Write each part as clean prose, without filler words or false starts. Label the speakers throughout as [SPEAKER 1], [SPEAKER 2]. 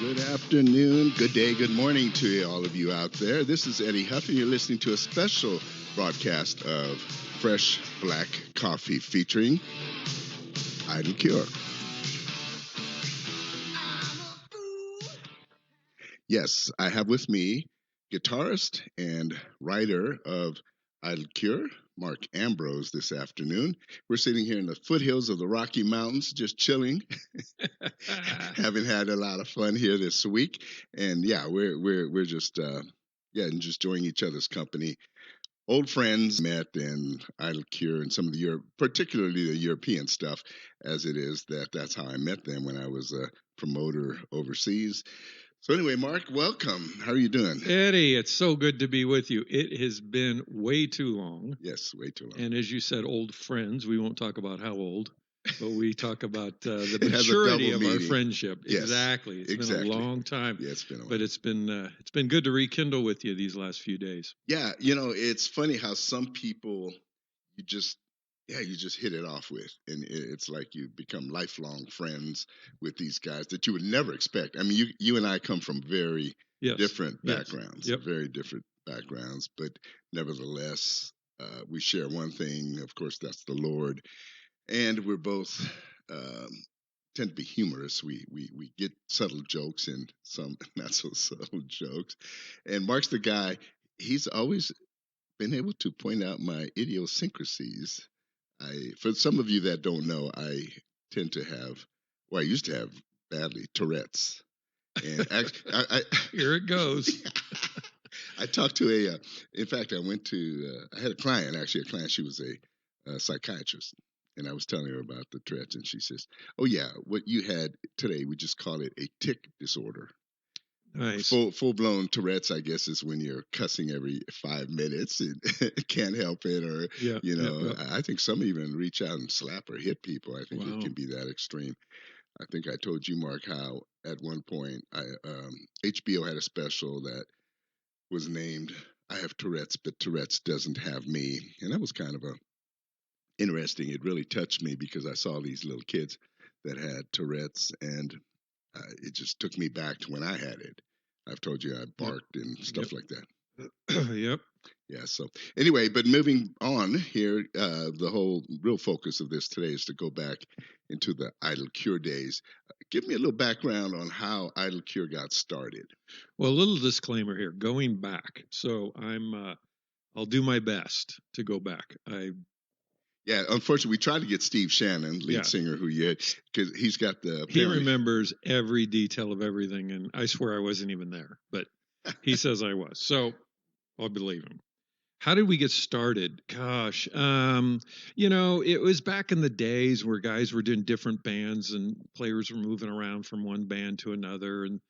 [SPEAKER 1] Good afternoon, good day, good morning to all of you out there. This is Eddie Huff, and you're listening to a special broadcast of Fresh Black Coffee featuring Idle Cure. Yes, I have with me guitarist and writer of Idle Cure, Mark Ambrose, this afternoon. We're sitting here in the foothills of the Rocky Mountains, just chilling, having had a lot of fun here this week, and we're just enjoying each other's company. Old friends met in Idle Cure and some of the particularly the European stuff, as it is that's how I met them when I was a promoter overseas. So anyway, Mark, welcome. How are you doing?
[SPEAKER 2] Eddie, it's so good to be with you. It has been way too long.
[SPEAKER 1] Yes, way too long.
[SPEAKER 2] And as you said, old friends. We won't talk about how old, but we talk about the maturity of our friendship.
[SPEAKER 1] Yes,
[SPEAKER 2] exactly. It's been a long time.
[SPEAKER 1] Yeah, it's been a long
[SPEAKER 2] But it's been good to rekindle with you these last few days.
[SPEAKER 1] Yeah, it's funny how some people you just hit it off with, and it's like you become lifelong friends with these guys that you would never expect. I mean, you and I come from very different backgrounds, very different backgrounds, but nevertheless, we share one thing. Of course, that's the Lord, and we're both tend to be humorous. We get subtle jokes and some not so subtle jokes. And Mark's the guy. He's always been able to point out my idiosyncrasies. For some of you that don't know, I tend to have, I used to have badly Tourette's. And actually,
[SPEAKER 2] here it goes.
[SPEAKER 1] I talked to in fact, I had a client, she was a psychiatrist. And I was telling her about the Tourette's, and she says, "Oh yeah, what you had today, we just call it a tic disorder."
[SPEAKER 2] Nice.
[SPEAKER 1] Full blown Tourette's, I guess, is when you're cussing every 5 minutes and can't help it, or I think some even reach out and slap or hit people. I think it can be that extreme. I think I told you, Mark, how at one point HBO had a special that was named "I Have Tourette's, but Tourette's Doesn't Have Me," and that was kind of interesting. It really touched me because I saw these little kids that had Tourette's, and it just took me back to when I had it. I've told you I barked and stuff like that.
[SPEAKER 2] Yep.
[SPEAKER 1] Yeah. So anyway, but moving on here, the whole real focus of this today is to go back into the Idle Cure days. Give me a little background on how Idle Cure got started.
[SPEAKER 2] Well, a little disclaimer here. Going back, so I'll do my best to go back.
[SPEAKER 1] Yeah, unfortunately, we tried to get Steve Shannon, lead singer, who you had, because he's got
[SPEAKER 2] he remembers every detail of everything, and I swear I wasn't even there, but he says I was, so I'll believe him. How did we get started? Gosh, it was back in the days where guys were doing different bands and players were moving around from one band to another, and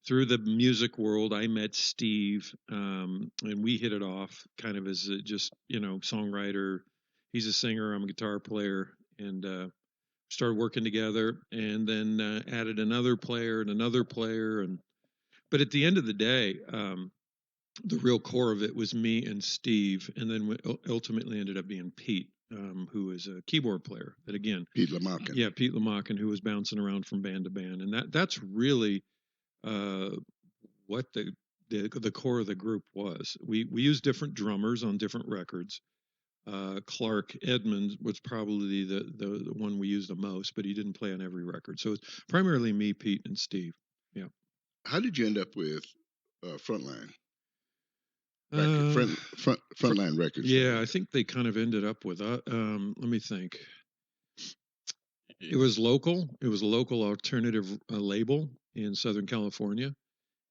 [SPEAKER 2] through the music world, I met Steve, and we hit it off kind of as just songwriter. He's a singer, I'm a guitar player, and started working together, and then added another player. But at the end of the day, the real core of it was me and Steve, and then ultimately ended up being Pete, who is a keyboard player. But again,
[SPEAKER 1] Pete Lamachin.
[SPEAKER 2] Yeah, Pete Lamachin, who was bouncing around from band to band, and that's really what the core of the group was. We used different drummers on different records. Clark Edmonds was probably the one we used the most, but he didn't play on every record. So it's primarily me, Pete, and Steve. Yeah.
[SPEAKER 1] How did you end up with Frontline? Frontline Records.
[SPEAKER 2] Yeah, I think they kind of ended up with. Let me think. It was local. It was a local alternative label in Southern California,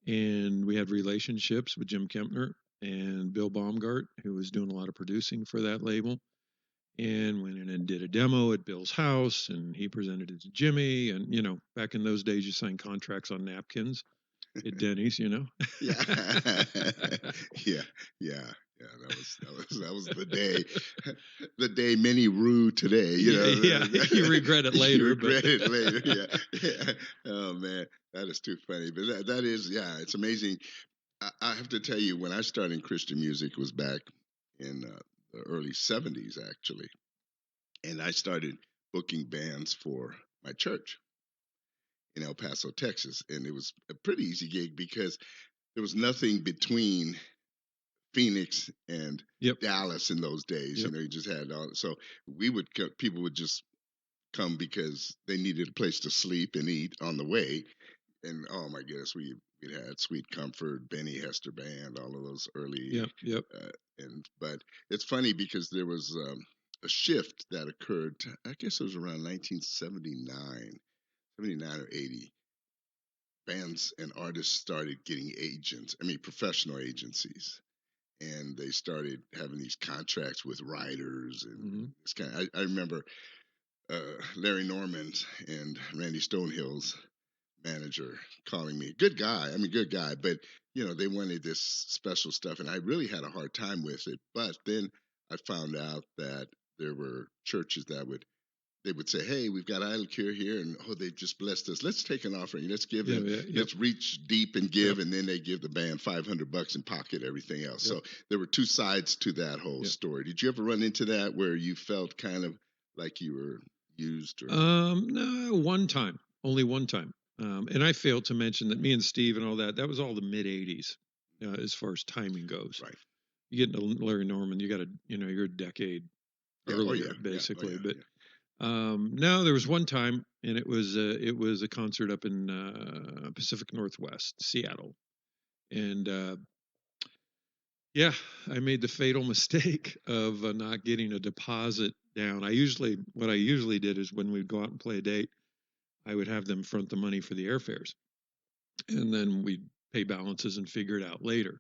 [SPEAKER 2] and we had relationships with Jim Kempner and Bill Baumgart, who was doing a lot of producing for that label, and went in and did a demo at Bill's house, and he presented it to Jimmy. And back in those days, you signed contracts on napkins at Denny's.
[SPEAKER 1] Yeah. That was the day many rue today.
[SPEAKER 2] You regret it later.
[SPEAKER 1] Yeah. Oh man, that is too funny. But that is, it's amazing. I have to tell you, when I started in Christian music, it was back in the early 70s, actually. And I started booking bands for my church. in El Paso, Texas, and it was a pretty easy gig because there was nothing between Phoenix and
[SPEAKER 2] Yep.
[SPEAKER 1] Dallas in those days.
[SPEAKER 2] Yep.
[SPEAKER 1] You just had all. So people would just come because they needed a place to sleep and eat on the way. And oh my goodness, we had Sweet Comfort, Benny Hester Band, all of those early.
[SPEAKER 2] Yep. Yep.
[SPEAKER 1] But it's funny because there was a shift that occurred. I guess it was around 1979, 79 or 80. Bands and artists started getting agents. I mean, professional agencies, and they started having these contracts with writers and this kind. I remember Larry Norman and Randy Stonehill's manager calling me. Good guy. I mean, good guy. But, they wanted this special stuff. And I really had a hard time with it. But then I found out that there were churches they would say, hey, we've got Idle Cure here. And, they've just blessed us. Let's take an offering. Let's give them. Let's reach deep and give. And then they give the band $500 and pocket everything else. So there were two sides to that whole story. Did you ever run into that where you felt kind of like you were used? Or?
[SPEAKER 2] No, one time. Only one time. And I failed to mention that me and Steve and all that was all the mid 80s as far as timing goes.
[SPEAKER 1] Right.
[SPEAKER 2] You get into Larry Norman, you got you're a decade earlier, basically. But no, there was one time, and it was a concert up in Pacific Northwest, Seattle. And I made the fatal mistake of not getting a deposit down. What I usually did is when we'd go out and play a date, I would have them front the money for the airfares, and then we'd pay balances and figure it out later.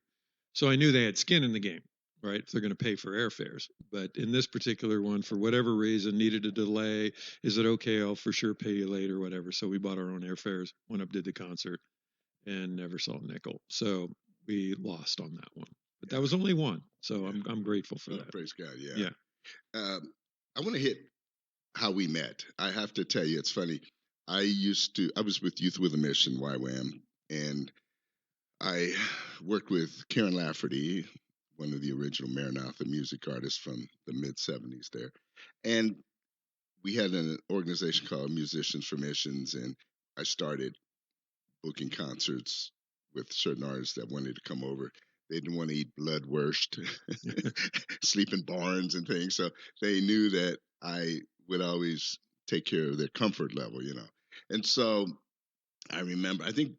[SPEAKER 2] So I knew they had skin in the game, right? If they're going to pay for airfares. But in this particular one, for whatever reason, needed a delay. Is it okay? I'll for sure pay you later, whatever. So we bought our own airfares, went up, did the concert, and never saw a nickel. So we lost on that one. But that was only one. So I'm grateful for that.
[SPEAKER 1] Praise God. Yeah. I want to hit how we met. I have to tell you, it's funny. I was with Youth with a Mission, YWAM, and I worked with Karen Lafferty, one of the original Maranatha music artists from the mid 70s there. And we had an organization called Musicians for Missions, and I started booking concerts with certain artists that wanted to come over. They didn't want to eat bloodwurst, sleep in barns and things. So they knew that I would always take care of their comfort level, And so I remember, I think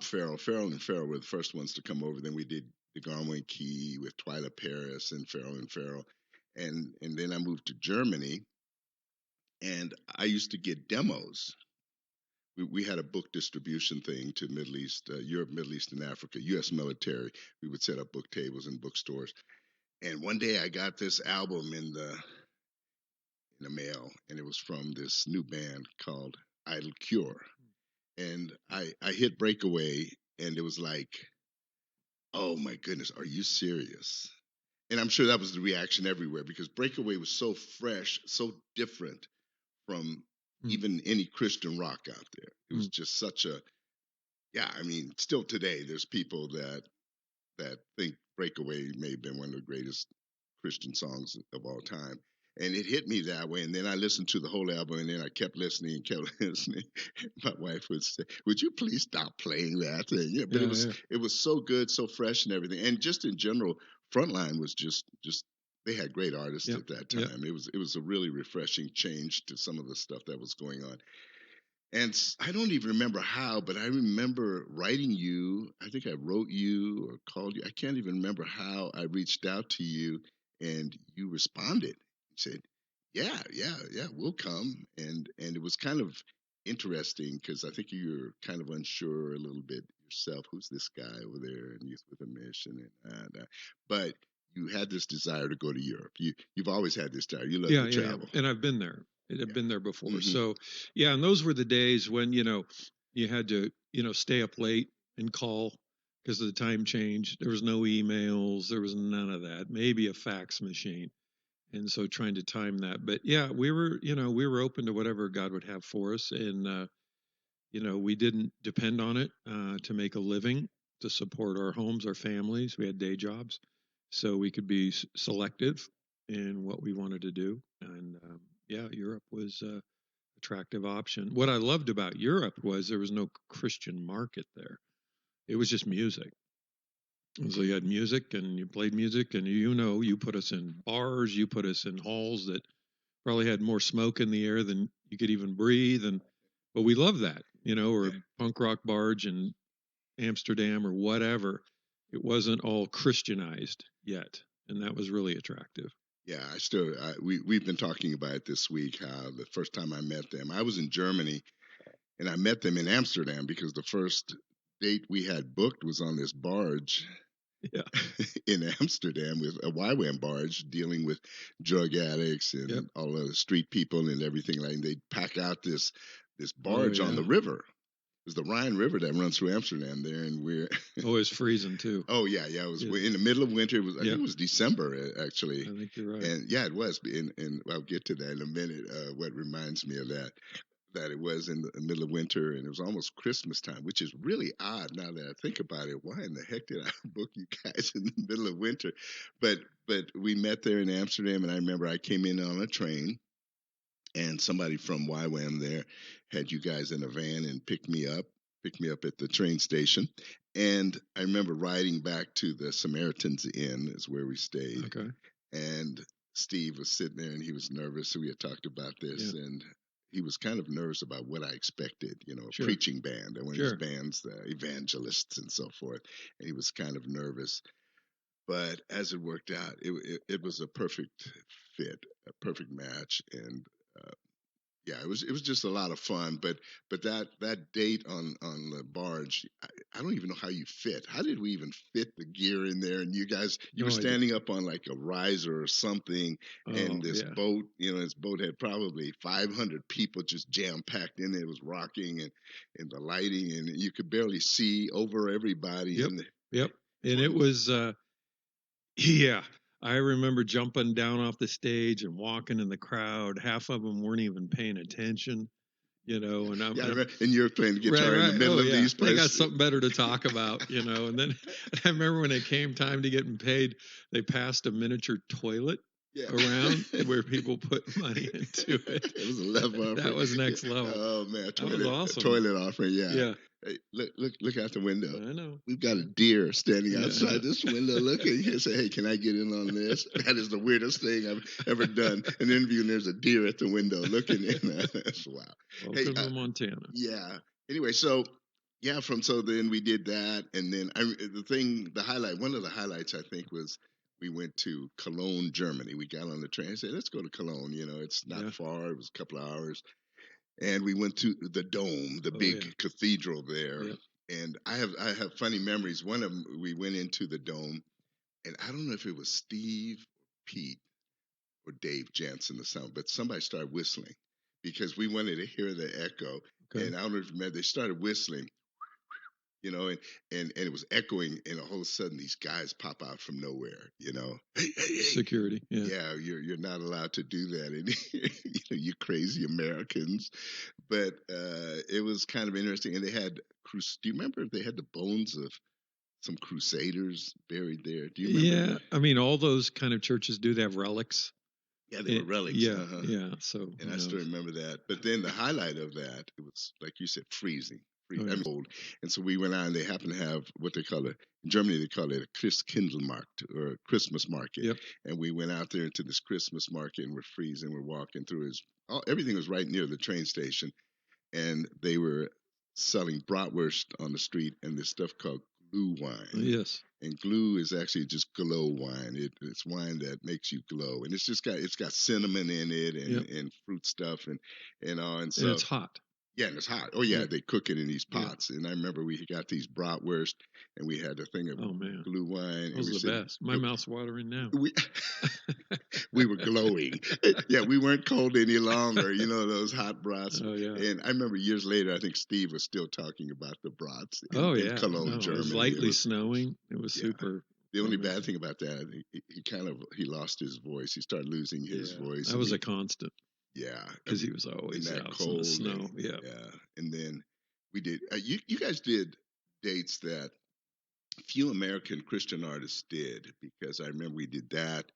[SPEAKER 1] Farrell and Farrell were the first ones to come over. Then we did the Garwin Key with Twyla Paris and Farrell. And then I moved to Germany, and I used to get demos. We had a book distribution thing to Middle East, Europe, Middle East, and Africa, U.S. military. We would set up book tables in bookstores. And one day I got this album in the mail, and it was from this new band called Idle Cure. And I hit Breakaway, and it was like, oh my goodness, are you serious? And I'm sure that was the reaction everywhere because Breakaway was so fresh, so different from even any Christian rock out there. It was just such a, still today, there's people that think Breakaway may have been one of the greatest Christian songs of all time. And it hit me that way. And then I listened to the whole album, and then I kept listening and kept listening. My wife would say, would you please stop playing that thing? Yeah, but it was so good, so fresh and everything. And just in general, Frontline was just they had great artists at that time. It was a really refreshing change to some of the stuff that was going on. And I don't even remember how, but I remember writing you. I think I wrote you or called you. I can't even remember how I reached out to you, and you responded. You said, yeah, we'll come. And it was kind of interesting because I think you're kind of unsure a little bit yourself. Who's this guy over there in Youth with a Mission? But you had this desire to go to Europe. You've always had this desire. You love to travel.
[SPEAKER 2] And I've been there. I've been there before. So, and those were the days when, you had to, stay up late and call because of the time change. There was no emails. There was none of that. Maybe a fax machine. And so trying to time that. But we were open to whatever God would have for us. And, we didn't depend on it to make a living, to support our homes, our families. We had day jobs. So we could be selective in what we wanted to do. And, Europe was a attractive option. What I loved about Europe was there was no Christian market there. It was just music. And so you had music and you played music, and you put us in bars, you put us in halls that probably had more smoke in the air than you could even breathe. But we love that, or
[SPEAKER 1] Yeah.
[SPEAKER 2] punk rock barge in Amsterdam or whatever. It wasn't all Christianized yet. And that was really attractive.
[SPEAKER 1] Yeah, we've been talking about it this week. How the first time I met them, I was in Germany, and I met them in Amsterdam because the first date we had booked was on this barge
[SPEAKER 2] Yeah.
[SPEAKER 1] in Amsterdam, with a YWAM barge dealing with drug addicts and
[SPEAKER 2] Yep.
[SPEAKER 1] all the street people and everything. Like, they'd pack out this barge on
[SPEAKER 2] yeah.
[SPEAKER 1] the river. It's the Rhine River that runs through Amsterdam there, and we're
[SPEAKER 2] Oh, it's freezing too.
[SPEAKER 1] oh yeah, it was
[SPEAKER 2] Yeah.
[SPEAKER 1] in the middle of winter. It was, I
[SPEAKER 2] Yeah.
[SPEAKER 1] think it was December actually,
[SPEAKER 2] I think you're right.
[SPEAKER 1] and yeah, it was. And I'll get to that in a minute. What reminds me of that it was in the middle of winter, and it was almost Christmas time, which is really odd now that I think about it. Why in the heck did I book you guys in the middle of winter? But we met there in Amsterdam, and I remember I came in on a train, and somebody from YWAM there had you guys in a van and picked me up at the train station. And I remember riding back to the Samaritan's Inn is where we stayed.
[SPEAKER 2] Okay.
[SPEAKER 1] And Steve was sitting there, and he was nervous. So we had talked about this, and he was kind of nervous about what I expected, a
[SPEAKER 2] Sure.
[SPEAKER 1] preaching band, and one
[SPEAKER 2] Sure.
[SPEAKER 1] of his bands, the evangelists and so forth. And he was kind of nervous. But as it worked out, it was a perfect fit, a perfect match. And yeah, it was just a lot of fun. But that date on the barge, I don't even know how you fit. How did we even fit the gear in there? And you guys, you
[SPEAKER 2] No
[SPEAKER 1] were
[SPEAKER 2] idea.
[SPEAKER 1] standing up on like a riser or something, and
[SPEAKER 2] Oh,
[SPEAKER 1] this
[SPEAKER 2] yeah.
[SPEAKER 1] boat, this boat had probably 500 people just jam packed in it. It was rocking, and the lighting, and you could barely see over everybody.
[SPEAKER 2] Yep.
[SPEAKER 1] And
[SPEAKER 2] Yep. And it was, yeah. I remember jumping down off the stage and walking in the crowd. Half of them weren't even paying attention, and I'm,
[SPEAKER 1] yeah, and you're playing the guitar
[SPEAKER 2] right.
[SPEAKER 1] in the middle of these
[SPEAKER 2] They got
[SPEAKER 1] places.
[SPEAKER 2] something better to talk about, and then I remember when it came time to getting paid, they passed a miniature toilet around where people put money into it.
[SPEAKER 1] It was a level offering.
[SPEAKER 2] That was next level.
[SPEAKER 1] Oh man,
[SPEAKER 2] that was awesome.
[SPEAKER 1] Toilet offering, yeah.
[SPEAKER 2] Yeah.
[SPEAKER 1] Hey, look out the window.
[SPEAKER 2] I know.
[SPEAKER 1] We've got a deer standing outside this window looking. You can say, hey, can I get in on this? That is the weirdest thing I've ever done. An interview, and there's a deer at the window looking in. That's wow.
[SPEAKER 2] Welcome to Montana.
[SPEAKER 1] Yeah. Anyway, so then we did that, and then one of the highlights I think was we went to Cologne, Germany. We got on the train and said, let's go to Cologne. It's not far. It was a couple of hours. And we went to the Dome, the big cathedral there. Yep. And I have funny memories. One of them, we went into the Dome, and I don't know if it was Steve, Pete, or Dave Jansen or something, but somebody started whistling because we wanted to hear the echo. Okay. And I don't know if you remember, they started whistling, and it was echoing, and all of a sudden these guys pop out from nowhere, hey.
[SPEAKER 2] Security.
[SPEAKER 1] Yeah, you're not allowed to do that, and you crazy Americans. But it was kind of interesting, and they had do you remember if they had the bones of some crusaders buried there? Do you remember?
[SPEAKER 2] Yeah, I mean, all those kind of churches do. They have relics.
[SPEAKER 1] Yeah, they were relics.
[SPEAKER 2] Yeah, yeah. So,
[SPEAKER 1] and I still remember that. But then the highlight of that, it was like you said, freezing. I mean, cold. And so we went out, and they happened to have what they call it in Germany. They call it a Christkindlmarkt, or a Christmas market. Yep. And we went out there into this Christmas market, and we're freezing. We're walking through. Everything was right near the train station, and they were selling bratwurst on the street and this stuff called glue wine.
[SPEAKER 2] Yes.
[SPEAKER 1] And glue is actually just glow wine. It's wine that makes you glow, and it's got cinnamon in it and fruit stuff and all. And so
[SPEAKER 2] it's hot.
[SPEAKER 1] Yeah, and it's hot. Oh yeah, they cook it in these pots. Yeah. And I remember we got these bratwurst, and we had the thing of blue wine.
[SPEAKER 2] It was the best. My mouth's watering now.
[SPEAKER 1] We were glowing. Yeah, we weren't cold any longer. Those hot brats.
[SPEAKER 2] Oh yeah.
[SPEAKER 1] And I remember years later, I think Steve was still talking about the brats in Cologne, Germany.
[SPEAKER 2] It was lightly snowing. It was super.
[SPEAKER 1] The only bad thing about that, he lost his voice. He started losing his voice.
[SPEAKER 2] That was a constant.
[SPEAKER 1] Yeah,
[SPEAKER 2] because he was always
[SPEAKER 1] in that
[SPEAKER 2] out
[SPEAKER 1] cold
[SPEAKER 2] in the snow. Yeah.
[SPEAKER 1] And then we did. You guys did dates that few American Christian artists did, because I remember we did that.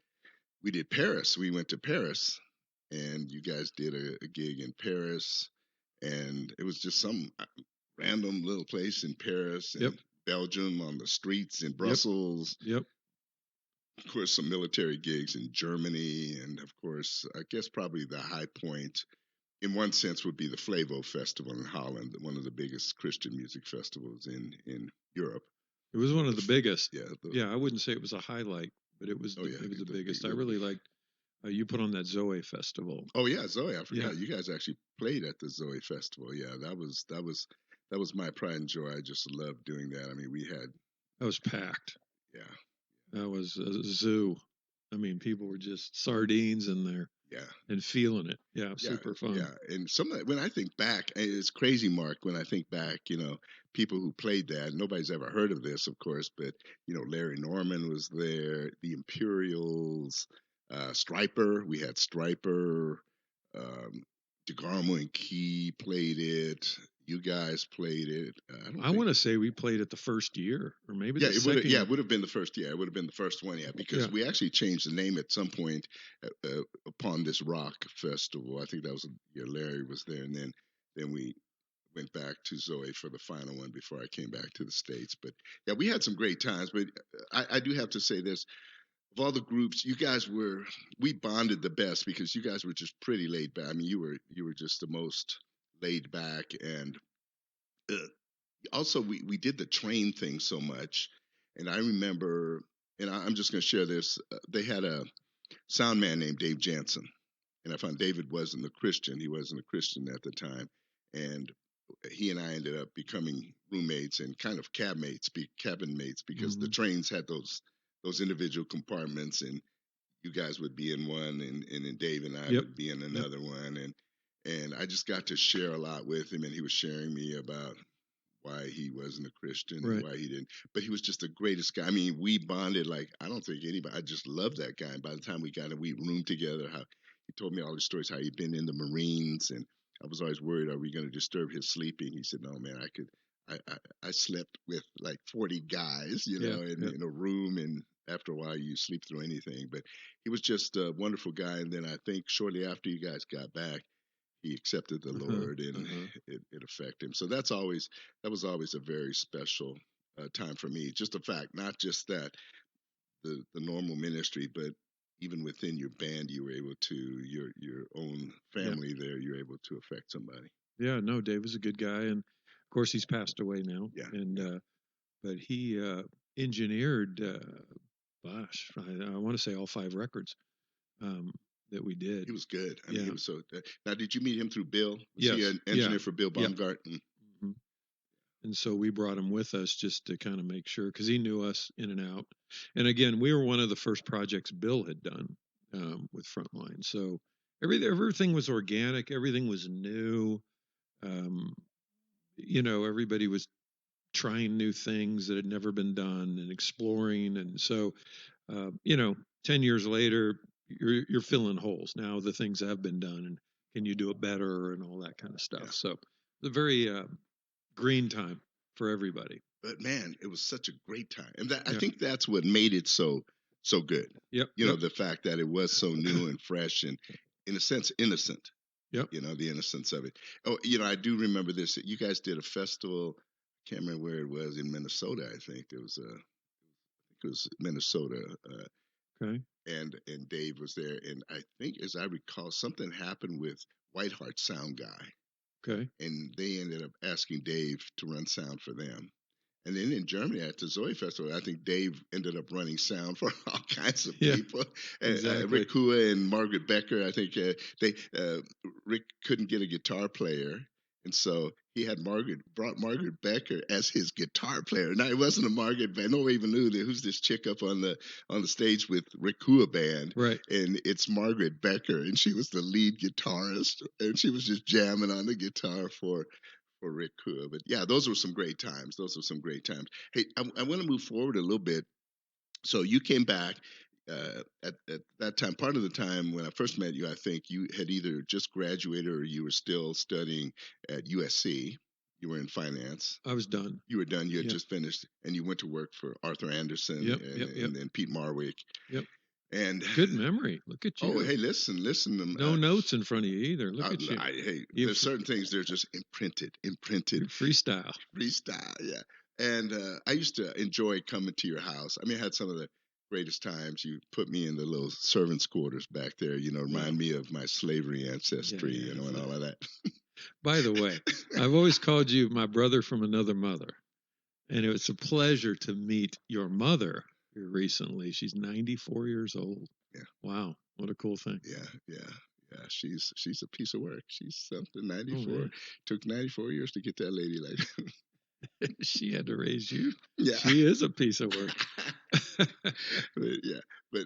[SPEAKER 1] We did Paris. We went to Paris and you guys did a gig in Paris, and it was just some random little place in Paris
[SPEAKER 2] Yep.
[SPEAKER 1] and Belgium on the streets in
[SPEAKER 2] Yep.
[SPEAKER 1] Brussels.
[SPEAKER 2] Yep.
[SPEAKER 1] Of course, some military gigs in Germany, and of course, I guess probably the high point, in one sense, would be the Flavo Festival in Holland, one of the biggest Christian music festivals in Europe.
[SPEAKER 2] It was one of the biggest.
[SPEAKER 1] Yeah.
[SPEAKER 2] Yeah, I wouldn't say it was a highlight, but it was
[SPEAKER 1] Oh yeah.
[SPEAKER 2] it was the
[SPEAKER 1] The
[SPEAKER 2] biggest. I
[SPEAKER 1] big,
[SPEAKER 2] really liked you put on that Zoe festival.
[SPEAKER 1] oh yeah, Zoe. I
[SPEAKER 2] Yeah,
[SPEAKER 1] forgot you guys actually played at the Zoe Festival. Yeah, that was my pride and joy. I just loved doing that. I mean, we had,
[SPEAKER 2] that was packed.
[SPEAKER 1] yeah,
[SPEAKER 2] That was a zoo. I mean, people were just sardines in there
[SPEAKER 1] yeah,
[SPEAKER 2] and feeling it. Yeah,
[SPEAKER 1] yeah,
[SPEAKER 2] super fun.
[SPEAKER 1] yeah. And when I think back, it's crazy, Mark. When I think back, people who played that, nobody's ever heard of this, of course, but Larry Norman was there, the Imperials, Striper. We had Striper, um, DeGarmo and Key played it. You guys played it. I don't
[SPEAKER 2] I
[SPEAKER 1] think.
[SPEAKER 2] want to say we played it the first year, or maybe
[SPEAKER 1] Yeah,
[SPEAKER 2] the
[SPEAKER 1] it would.
[SPEAKER 2] second
[SPEAKER 1] Yeah,
[SPEAKER 2] year.
[SPEAKER 1] it would have been the first. Yeah, it would have been the first one. Yeah, because
[SPEAKER 2] Yeah.
[SPEAKER 1] we actually changed the name at some point upon this rock festival. I think that was Larry was there, and then we went back to Zoe for the final one before I came back to the States. But yeah, we had some great times. But I do have to say this: of all the groups, we bonded the best because you guys were just pretty laid back. I mean, you were just the most laid back, and uh, also we did the train thing so much. And I remember, and I'm just going to share this. They had a sound man named Dave Jansen, and I found David wasn't a Christian. He wasn't a Christian at the time, and he and I ended up becoming roommates and kind of cabin mates, because the trains had those individual compartments, and you guys would be in one, and then Dave and I would be in another one, and I just got to share a lot with him, and he was sharing me about why he wasn't a Christian and why he didn't. But he was just the greatest guy. I mean, we bonded like I don't think anybody. I just loved that guy. And by the time we got him, we roomed together. How he told me all the stories, how he'd been in the Marines, and I was always worried, are we going to disturb his sleeping? He said, no, man, I could. I slept with like 40 guys, in a room, and after a while you sleep through anything. But he was just a wonderful guy. And then I think shortly after you guys got back, he accepted the Lord, and it affected him. So that was always a very special time for me. Just the fact, not just that the normal ministry, but even within your band, you were able to your own family there. You're able to affect somebody.
[SPEAKER 2] Yeah, no, Dave was a good guy, and of course he's passed away now.
[SPEAKER 1] Yeah,
[SPEAKER 2] and but he engineered. Gosh, I want to say all 5 records that we did.
[SPEAKER 1] He was good. I mean, he was so. Now, did you meet him through Bill? Was
[SPEAKER 2] yes.
[SPEAKER 1] he an engineer for Bill Baumgarten?
[SPEAKER 2] Mm-hmm. And so we brought him with us just to kind of make sure, because he knew us in and out. And again, we were one of the first projects Bill had done with Frontline. So everything was organic. Everything was new. Everybody was trying new things that had never been done and exploring. And so, 10 years later, you're filling holes. Now the things have been done, and can you do it better and all that kind of stuff. Yeah. So the very green time for everybody.
[SPEAKER 1] But man, it was such a great time, and I think that's what made it so good.
[SPEAKER 2] Yep.
[SPEAKER 1] The fact that it was so new and fresh, and in a sense innocent.
[SPEAKER 2] Yep.
[SPEAKER 1] The innocence of it. Oh, I do remember this. You guys did a festival. I can't remember where it was, in Minnesota. I think it was Minnesota.
[SPEAKER 2] Okay.
[SPEAKER 1] And Dave was there, and I think, as I recall, something happened with Whiteheart Sound Guy.
[SPEAKER 2] Okay.
[SPEAKER 1] And they ended up asking Dave to run sound for them. And then in Germany at the Zoe Festival, I think Dave ended up running sound for all kinds of people.
[SPEAKER 2] Exactly.
[SPEAKER 1] Rick Kua and Margaret Becker, I think Rick couldn't get a guitar player. And so he had brought Margaret Becker as his guitar player. Now, it wasn't a Margaret band. No one even knew who's this chick up on the stage with Rick Kua band.
[SPEAKER 2] Right.
[SPEAKER 1] And it's Margaret Becker, and she was the lead guitarist, and she was just jamming on the guitar for Rick Kua. But yeah, those were some great times. Hey, I want to move forward a little bit. So you came back at that time. Part of the time when I first met you, I think you had either just graduated or you were still studying at USC. You were in finance.
[SPEAKER 2] I was done.
[SPEAKER 1] You were done. You had just finished, and you went to work for Arthur Anderson and then Pete Marwick.
[SPEAKER 2] Yep.
[SPEAKER 1] And
[SPEAKER 2] Good memory. Look at
[SPEAKER 1] oh,
[SPEAKER 2] you.
[SPEAKER 1] hey, listen.
[SPEAKER 2] No notes in front of you either. Look at you.
[SPEAKER 1] Hey,
[SPEAKER 2] You
[SPEAKER 1] there's certain things they're just imprinted,
[SPEAKER 2] freestyle.
[SPEAKER 1] freestyle, yeah. And I used to enjoy coming to your house. I mean, I had some of the greatest times. You put me in the little servants' quarters back there. Remind me of my slavery ancestry.
[SPEAKER 2] Yeah,
[SPEAKER 1] And all of that.
[SPEAKER 2] By the way, I've always called you my brother from another mother, and it was a pleasure to meet your mother here recently. She's 94 years old.
[SPEAKER 1] Yeah.
[SPEAKER 2] Wow, what a cool thing.
[SPEAKER 1] Yeah. She's a piece of work. She's something. 94.
[SPEAKER 2] Oh,
[SPEAKER 1] Took 94 years to get that lady like.
[SPEAKER 2] she had to raise you.
[SPEAKER 1] Yeah.
[SPEAKER 2] She is a piece of work.
[SPEAKER 1] but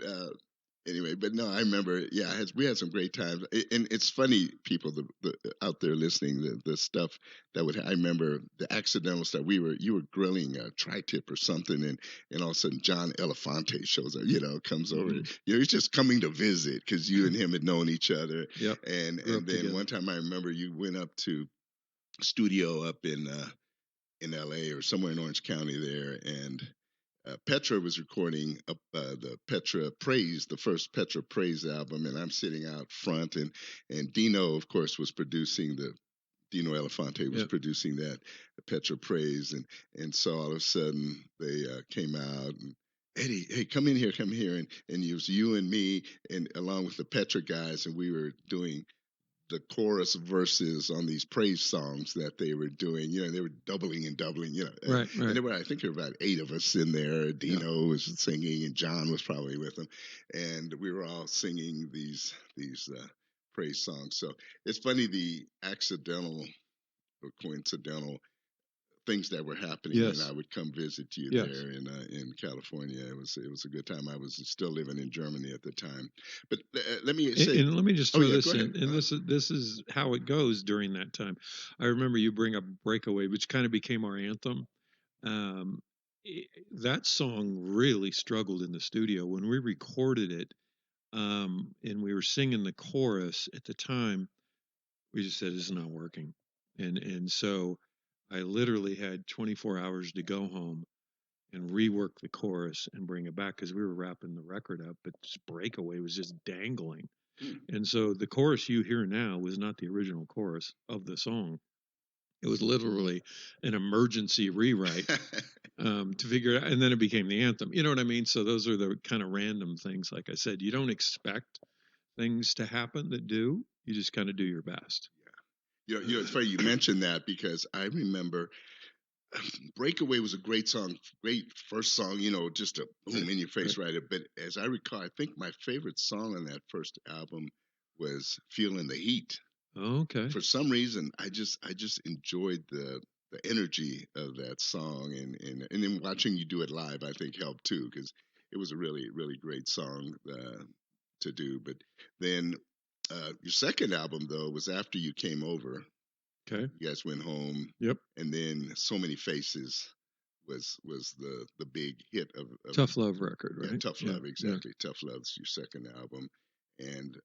[SPEAKER 1] anyway, but no, I remember. Yeah, we had some great times, and it's funny, people, the out there listening, the stuff that I remember the accidental stuff. You were grilling a tri-tip or something, and all of a sudden John Elefante shows up. Comes over. He's just coming to visit because you and him had known each other.
[SPEAKER 2] Yep.
[SPEAKER 1] And then together. One time I remember you went up to studio up in LA or somewhere in Orange County there, and Petra was recording the Petra Praise, the first Petra Praise album, and I'm sitting out front, and Dino, of course, was producing Dino Elefante was producing that Petra Praise, and so all of a sudden they came out and. Eddie, hey, come in here, and it was you and me, and along with the Petra guys, and we were doing the chorus verses on these praise songs that they were doing. They were doubling and doubling.
[SPEAKER 2] Right.
[SPEAKER 1] And I think there were about 8 of us in there. Dino was singing, and John was probably with them, and we were all singing these praise songs. So it's funny, the accidental or coincidental things that were happening when I would come visit you there in California. It was a good time. I was still living in Germany at the time. But let me say,
[SPEAKER 2] and let me just throw this in. And this is how it goes during that time. I remember you bring up Breakaway, which kind of became our anthem. That song really struggled in the studio when we recorded it, and we were singing the chorus at the time. We just said it's not working, and so I literally had 24 hours to go home and rework the chorus and bring it back because we were wrapping the record up, but this Breakaway was just dangling. And so the chorus you hear now was not the original chorus of the song. It was literally an emergency rewrite to figure it out. And then it became the anthem. You know what I mean? So those are the kind of random things. Like I said, you don't expect things to happen that do. You just kind of do your best.
[SPEAKER 1] Yeah. It's funny you mentioned that because I remember Breakaway was a great song, great first song, just a boom in your face, right? But as I recall, I think my favorite song on that first album was Feeling the Heat.
[SPEAKER 2] Okay.
[SPEAKER 1] For some reason, I just enjoyed the energy of that song, and then watching you do it live, I think helped too, because it was a really, really great song to do. But then your second album, though, was after you came over.
[SPEAKER 2] Okay.
[SPEAKER 1] You guys went home.
[SPEAKER 2] Yep.
[SPEAKER 1] And then So Many Faces was the big hit of
[SPEAKER 2] Tough Love record, right?
[SPEAKER 1] Yeah, Tough Love, exactly. Yeah. Tough Love's your second album. And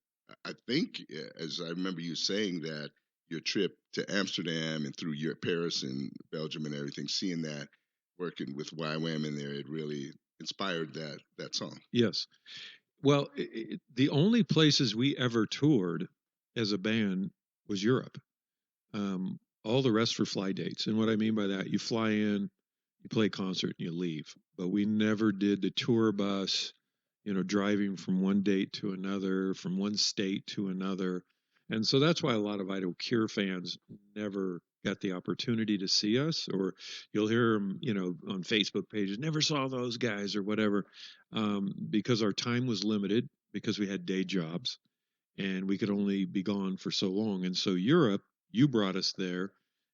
[SPEAKER 1] I think, as I remember you saying that, your trip to Amsterdam and through Paris and Belgium and everything, seeing that working with YWAM in there, it really inspired that song.
[SPEAKER 2] Yes. Well, the only places we ever toured as a band was Europe. All the rest were fly dates. And what I mean by that, you fly in, you play a concert, and you leave. But we never did the tour bus, driving from one date to another, from one state to another. And so that's why a lot of Idle Cure fans never got the opportunity to see us, or you'll hear them, on Facebook pages, never saw those guys or whatever, because our time was limited because we had day jobs and we could only be gone for so long. And so Europe, you brought us there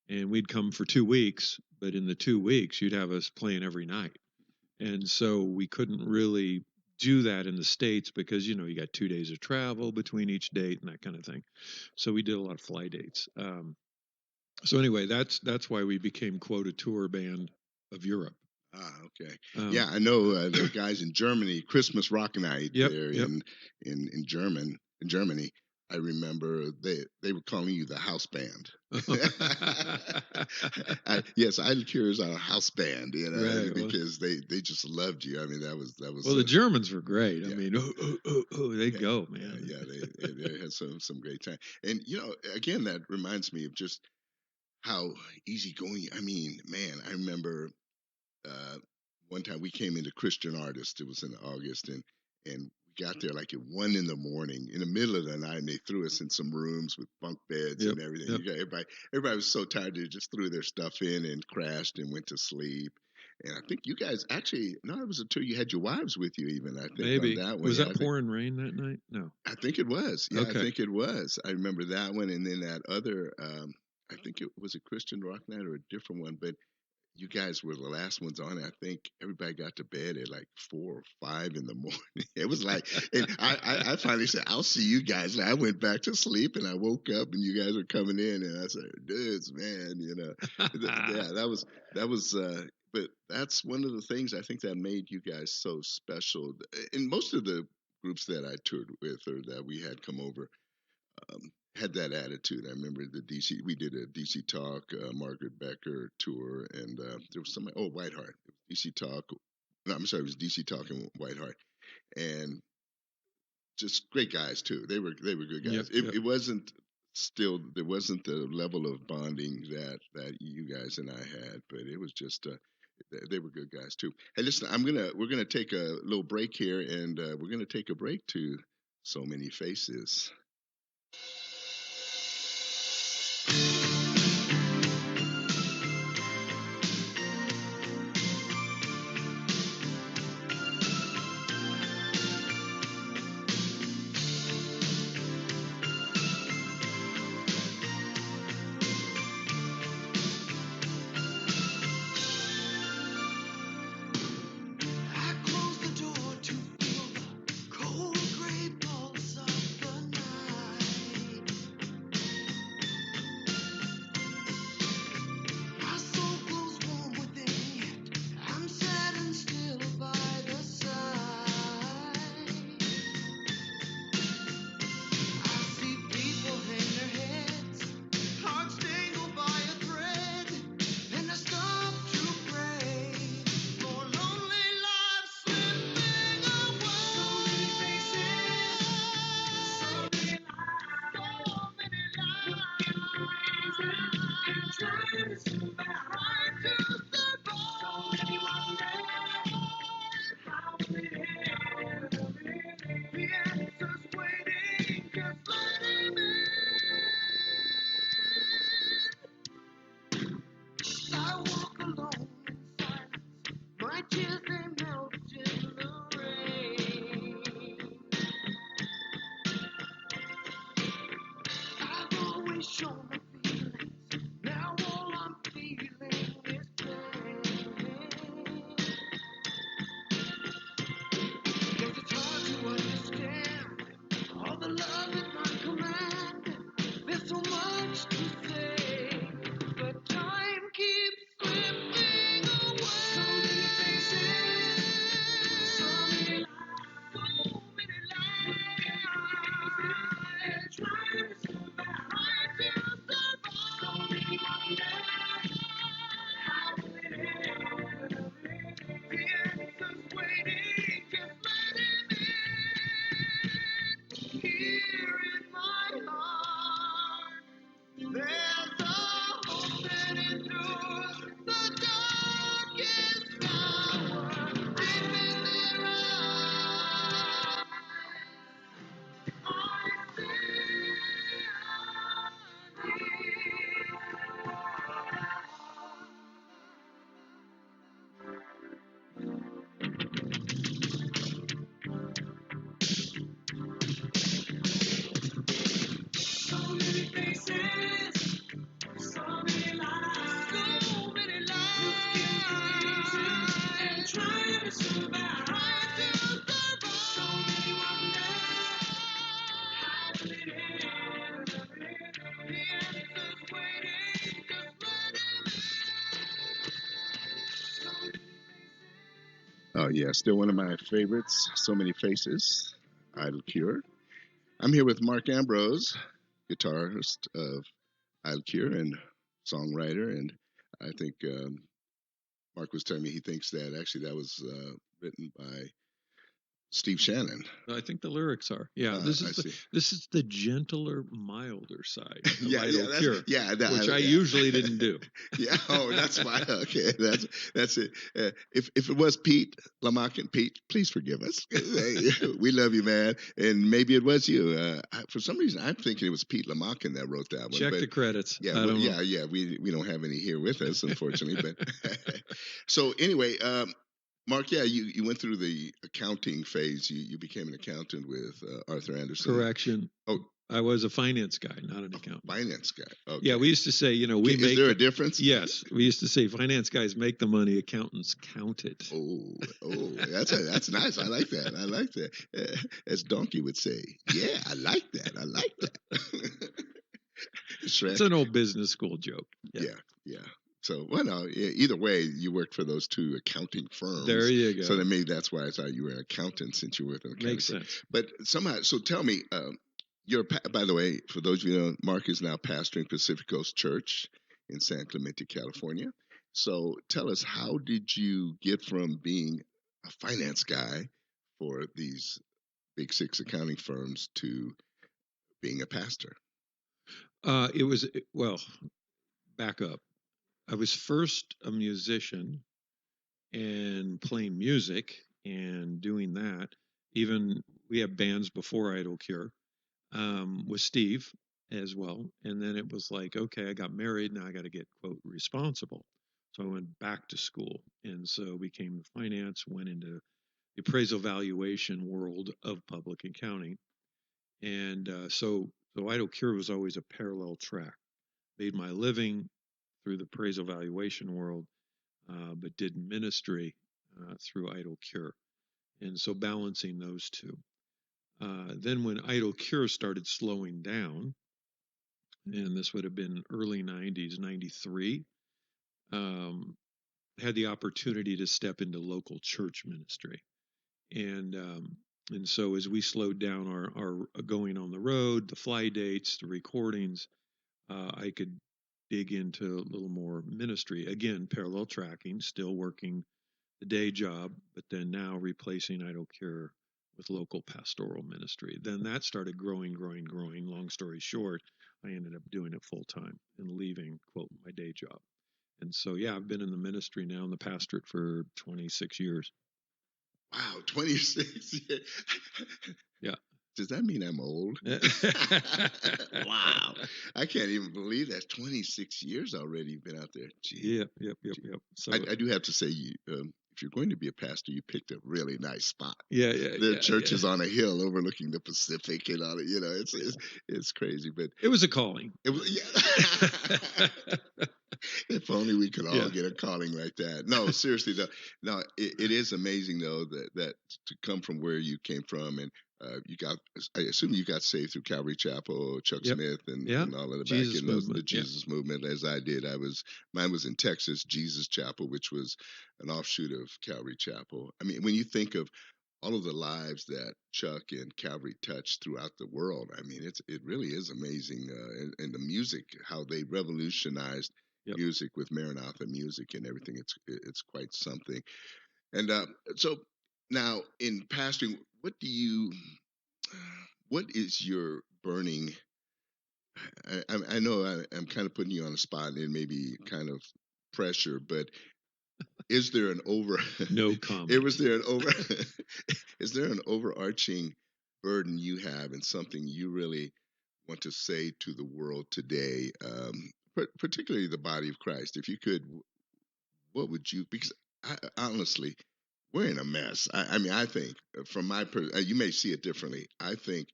[SPEAKER 2] and we'd come for 2 weeks, but in the 2 weeks you'd have us playing every night. And so we couldn't really do that in the States because, you got 2 days of travel between each date and that kind of thing. So we did a lot of fly dates. So anyway, that's why we became, quote, a tour band of Europe.
[SPEAKER 1] Ah, okay. Yeah, I know the guys in Germany, Christmas Rock Night there in Germany. I remember they were calling you the house band. Yes, Idle Cure is our house band,
[SPEAKER 2] Right.
[SPEAKER 1] because they just loved you. I mean, that was
[SPEAKER 2] Well, the Germans were great. I
[SPEAKER 1] yeah,
[SPEAKER 2] mean, they'd
[SPEAKER 1] yeah,
[SPEAKER 2] go, man.
[SPEAKER 1] they had some great time. And again, that reminds me of just how easygoing. I mean, man, I remember uh, one time we came into Christian Artist. It was in August, and we got there like at 1 in the morning, in the middle of the night, and they threw us in some rooms with bunk beds
[SPEAKER 2] Yep.
[SPEAKER 1] and everything.
[SPEAKER 2] Yep.
[SPEAKER 1] You got everybody was so tired they just threw their stuff in and crashed and went to sleep. And I think you guys actually, no, it was until you had your wives with you, even I think on
[SPEAKER 2] Maybe.
[SPEAKER 1] that one.
[SPEAKER 2] Was
[SPEAKER 1] Yeah,
[SPEAKER 2] that pouring rain that night? No.
[SPEAKER 1] I think it was. Yeah, I
[SPEAKER 2] Okay.
[SPEAKER 1] think it was. I remember that one, and then that other. I think it was a Christian rock night or a different one, but you guys were the last ones on it. I think everybody got to bed at like 4 or 5 in the morning. It was like, and I finally said, "I'll see you guys." And I went back to sleep, and I woke up, and you guys were coming in, and I said, "Dudes, man, yeah, that was." But that's one of the things I think that made you guys so special. And most of the groups that I toured with or that we had come over had that attitude. I remember the DC. We did a DC Talk, Margaret Becker tour, and there was somebody. Oh, Whiteheart. It was DC Talk. No, I'm sorry. It was DC Talk and Whiteheart, and just great guys too. They were good
[SPEAKER 2] Yep.
[SPEAKER 1] guys.
[SPEAKER 2] Yep.
[SPEAKER 1] It wasn't still there wasn't the level of bonding that you guys and I had, but it was just. They were good guys too. Hey, listen, we're gonna take a little break here, and we're gonna take a break to So Many Faces.
[SPEAKER 3] I close the door to feel the cold gray pulse of the night. My soul glows warm within, yet I'm sad and still by the side. I see people hang their heads, hearts tangled by a thread, and I stop to pray for lonely lives slipping away. So many faces, so many lives, so many lives, and trying to survive, trying to survive. So many wonders, how will it end? The answer's waiting, just let him in. I walk alone in silence, my tears they melt in the rain. I've always shown my feelings, now all I'm feeling is pain. Guess it's hard to understand all the love at my command. There's so much to say, but time keeps slipping away. So many faces, so many lives, so many lives, and trying to survive, So many wonders, how will it end? The answer's waiting, just let him in. Here in my heart, there's a hope that endures the darkest hour. Deep in their eyes, I see so many faces, so many lives, so many lives, and trying to survive, So many wonders, how will it end? The answer's waiting, just let him in.
[SPEAKER 1] Oh yeah, still one of my favorites. So Many Faces, Idle Cure. I'm here with Mark Ambrose, guitarist of I'll Cure and songwriter. And I think Mark was telling me he thinks that actually that was written by Steve Shannon.
[SPEAKER 2] I think the lyrics are. Yeah, this
[SPEAKER 1] I
[SPEAKER 2] is
[SPEAKER 1] see.
[SPEAKER 2] this is the gentler, milder side of
[SPEAKER 1] Yeah,
[SPEAKER 2] Idle Cure, which I
[SPEAKER 1] yeah.
[SPEAKER 2] usually didn't do.
[SPEAKER 1] Yeah, oh, that's why. Okay, that's it. If it was Pete Lamont and Pete, please forgive us. Hey, we love you, man. And maybe it was you. For some reason, I'm thinking it was Pete Lamont that wrote that one.
[SPEAKER 2] Check
[SPEAKER 1] but
[SPEAKER 2] the credits.
[SPEAKER 1] yeah,
[SPEAKER 2] I don't know.
[SPEAKER 1] yeah. We don't have any here with us, unfortunately. But so anyway, Mark, yeah, you went through the accounting phase. You became an accountant with Arthur Anderson.
[SPEAKER 2] Correction.
[SPEAKER 1] Oh,
[SPEAKER 2] I was a finance guy, not an accountant.
[SPEAKER 1] finance guy. Okay.
[SPEAKER 2] Yeah, we used to say, we
[SPEAKER 1] Is
[SPEAKER 2] make.
[SPEAKER 1] there a difference?
[SPEAKER 2] Yes, we used to say finance guys make the money, accountants count it.
[SPEAKER 1] Oh, that's nice. I like that. I like that. As Donkey would say, yeah, I like that. I like that.
[SPEAKER 2] It's an old business school joke.
[SPEAKER 1] Yeah. So, well, no, either way, you worked for those two accounting firms.
[SPEAKER 2] There you go.
[SPEAKER 1] So then maybe that's why I thought you were an accountant, since you were with an accounting
[SPEAKER 2] Makes
[SPEAKER 1] firm.
[SPEAKER 2] sense.
[SPEAKER 1] But somehow, so tell me, by the way, for those of you who know, Mark is now pastoring Pacific Coast Church in San Clemente, California. So tell us, how did you get from being a finance guy for these big six accounting firms to being a pastor?
[SPEAKER 2] Back up. I was first a musician and playing music and doing that. Even we had bands before Idle Cure with Steve as well. And then it was like, okay, I got married. Now I got to get, quote, responsible. So I went back to school. And so became finance, went into the appraisal valuation world of public accounting. And so Idle Cure was always a parallel track. Made my living through the appraisal valuation world, but did ministry through Idle Cure. And so balancing those two. Then when Idle Cure started slowing down, and this would have been early 90s, 93, had the opportunity to step into local church ministry. And so as we slowed down our going on the road, the fly dates, the recordings, I could dig into a little more ministry. Again, parallel tracking, still working the day job, but then now replacing Idle Cure with local pastoral ministry. Then that started growing. Long story short, I ended up doing it full time and leaving, quote, my day job. And so, yeah, I've been in the ministry now in the pastorate for 26 years.
[SPEAKER 1] Wow, 26 years.
[SPEAKER 2] Yeah.
[SPEAKER 1] Does that mean I'm old? Wow. I can't even believe that. 26 years already you've been out there. Gee.
[SPEAKER 2] Yep. So
[SPEAKER 1] I do have to say, if you're going to be a pastor, you picked a really nice spot.
[SPEAKER 2] Yeah.
[SPEAKER 1] The church is on a hill overlooking the Pacific and all it. It's crazy, but
[SPEAKER 2] it was a calling.
[SPEAKER 1] It was, yeah. If only we could all get a calling like that. No, seriously though. No, it is amazing though that to come from where you came from, and I assume you got saved through Calvary Chapel, Chuck Smith, and all of the
[SPEAKER 2] Jesus
[SPEAKER 1] back in
[SPEAKER 2] movement.
[SPEAKER 1] the Jesus movement, as I did. Mine was in Texas, Jesus Chapel, which was an offshoot of Calvary Chapel. I mean, when you think of all of the lives that Chuck and Calvary touched throughout the world, I mean, it really is amazing. And the music, how they revolutionized music with Maranatha music and everything. It's quite something. And so now in pastoring, what is your burning? I know I'm kind of putting you on the spot and maybe kind of pressure, but is there an
[SPEAKER 2] no comment?
[SPEAKER 1] Is there an overarching burden you have and something you really want to say to the world today, particularly the body of Christ? If you could, what would you? Because honestly, we're in a mess. I mean, I think from you may see it differently. I think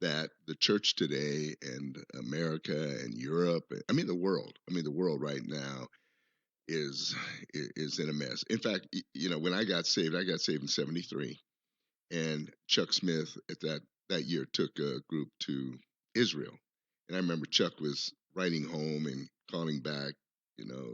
[SPEAKER 1] that the church today and America and Europe, the world right now is in a mess. In fact, when I got saved in '73, and Chuck Smith at that year took a group to Israel, and I remember Chuck was writing home and calling back,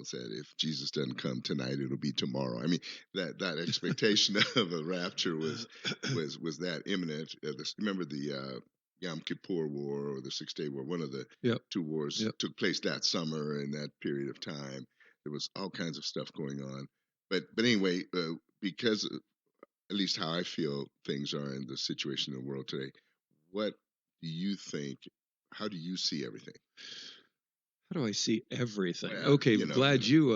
[SPEAKER 1] said if Jesus doesn't come tonight, it'll be tomorrow. I mean, that expectation of a rapture was that imminent. Remember the Yom Kippur War or the 6 Day War. One of the
[SPEAKER 2] Yep.
[SPEAKER 1] two wars
[SPEAKER 2] Yep.
[SPEAKER 1] took place that summer in that period of time. There was all kinds of stuff going on. But anyway, because at least how I feel things are in the situation in the world today, what do you think? How do you see everything?
[SPEAKER 2] How do I see everything?
[SPEAKER 1] Well,
[SPEAKER 2] Okay, glad you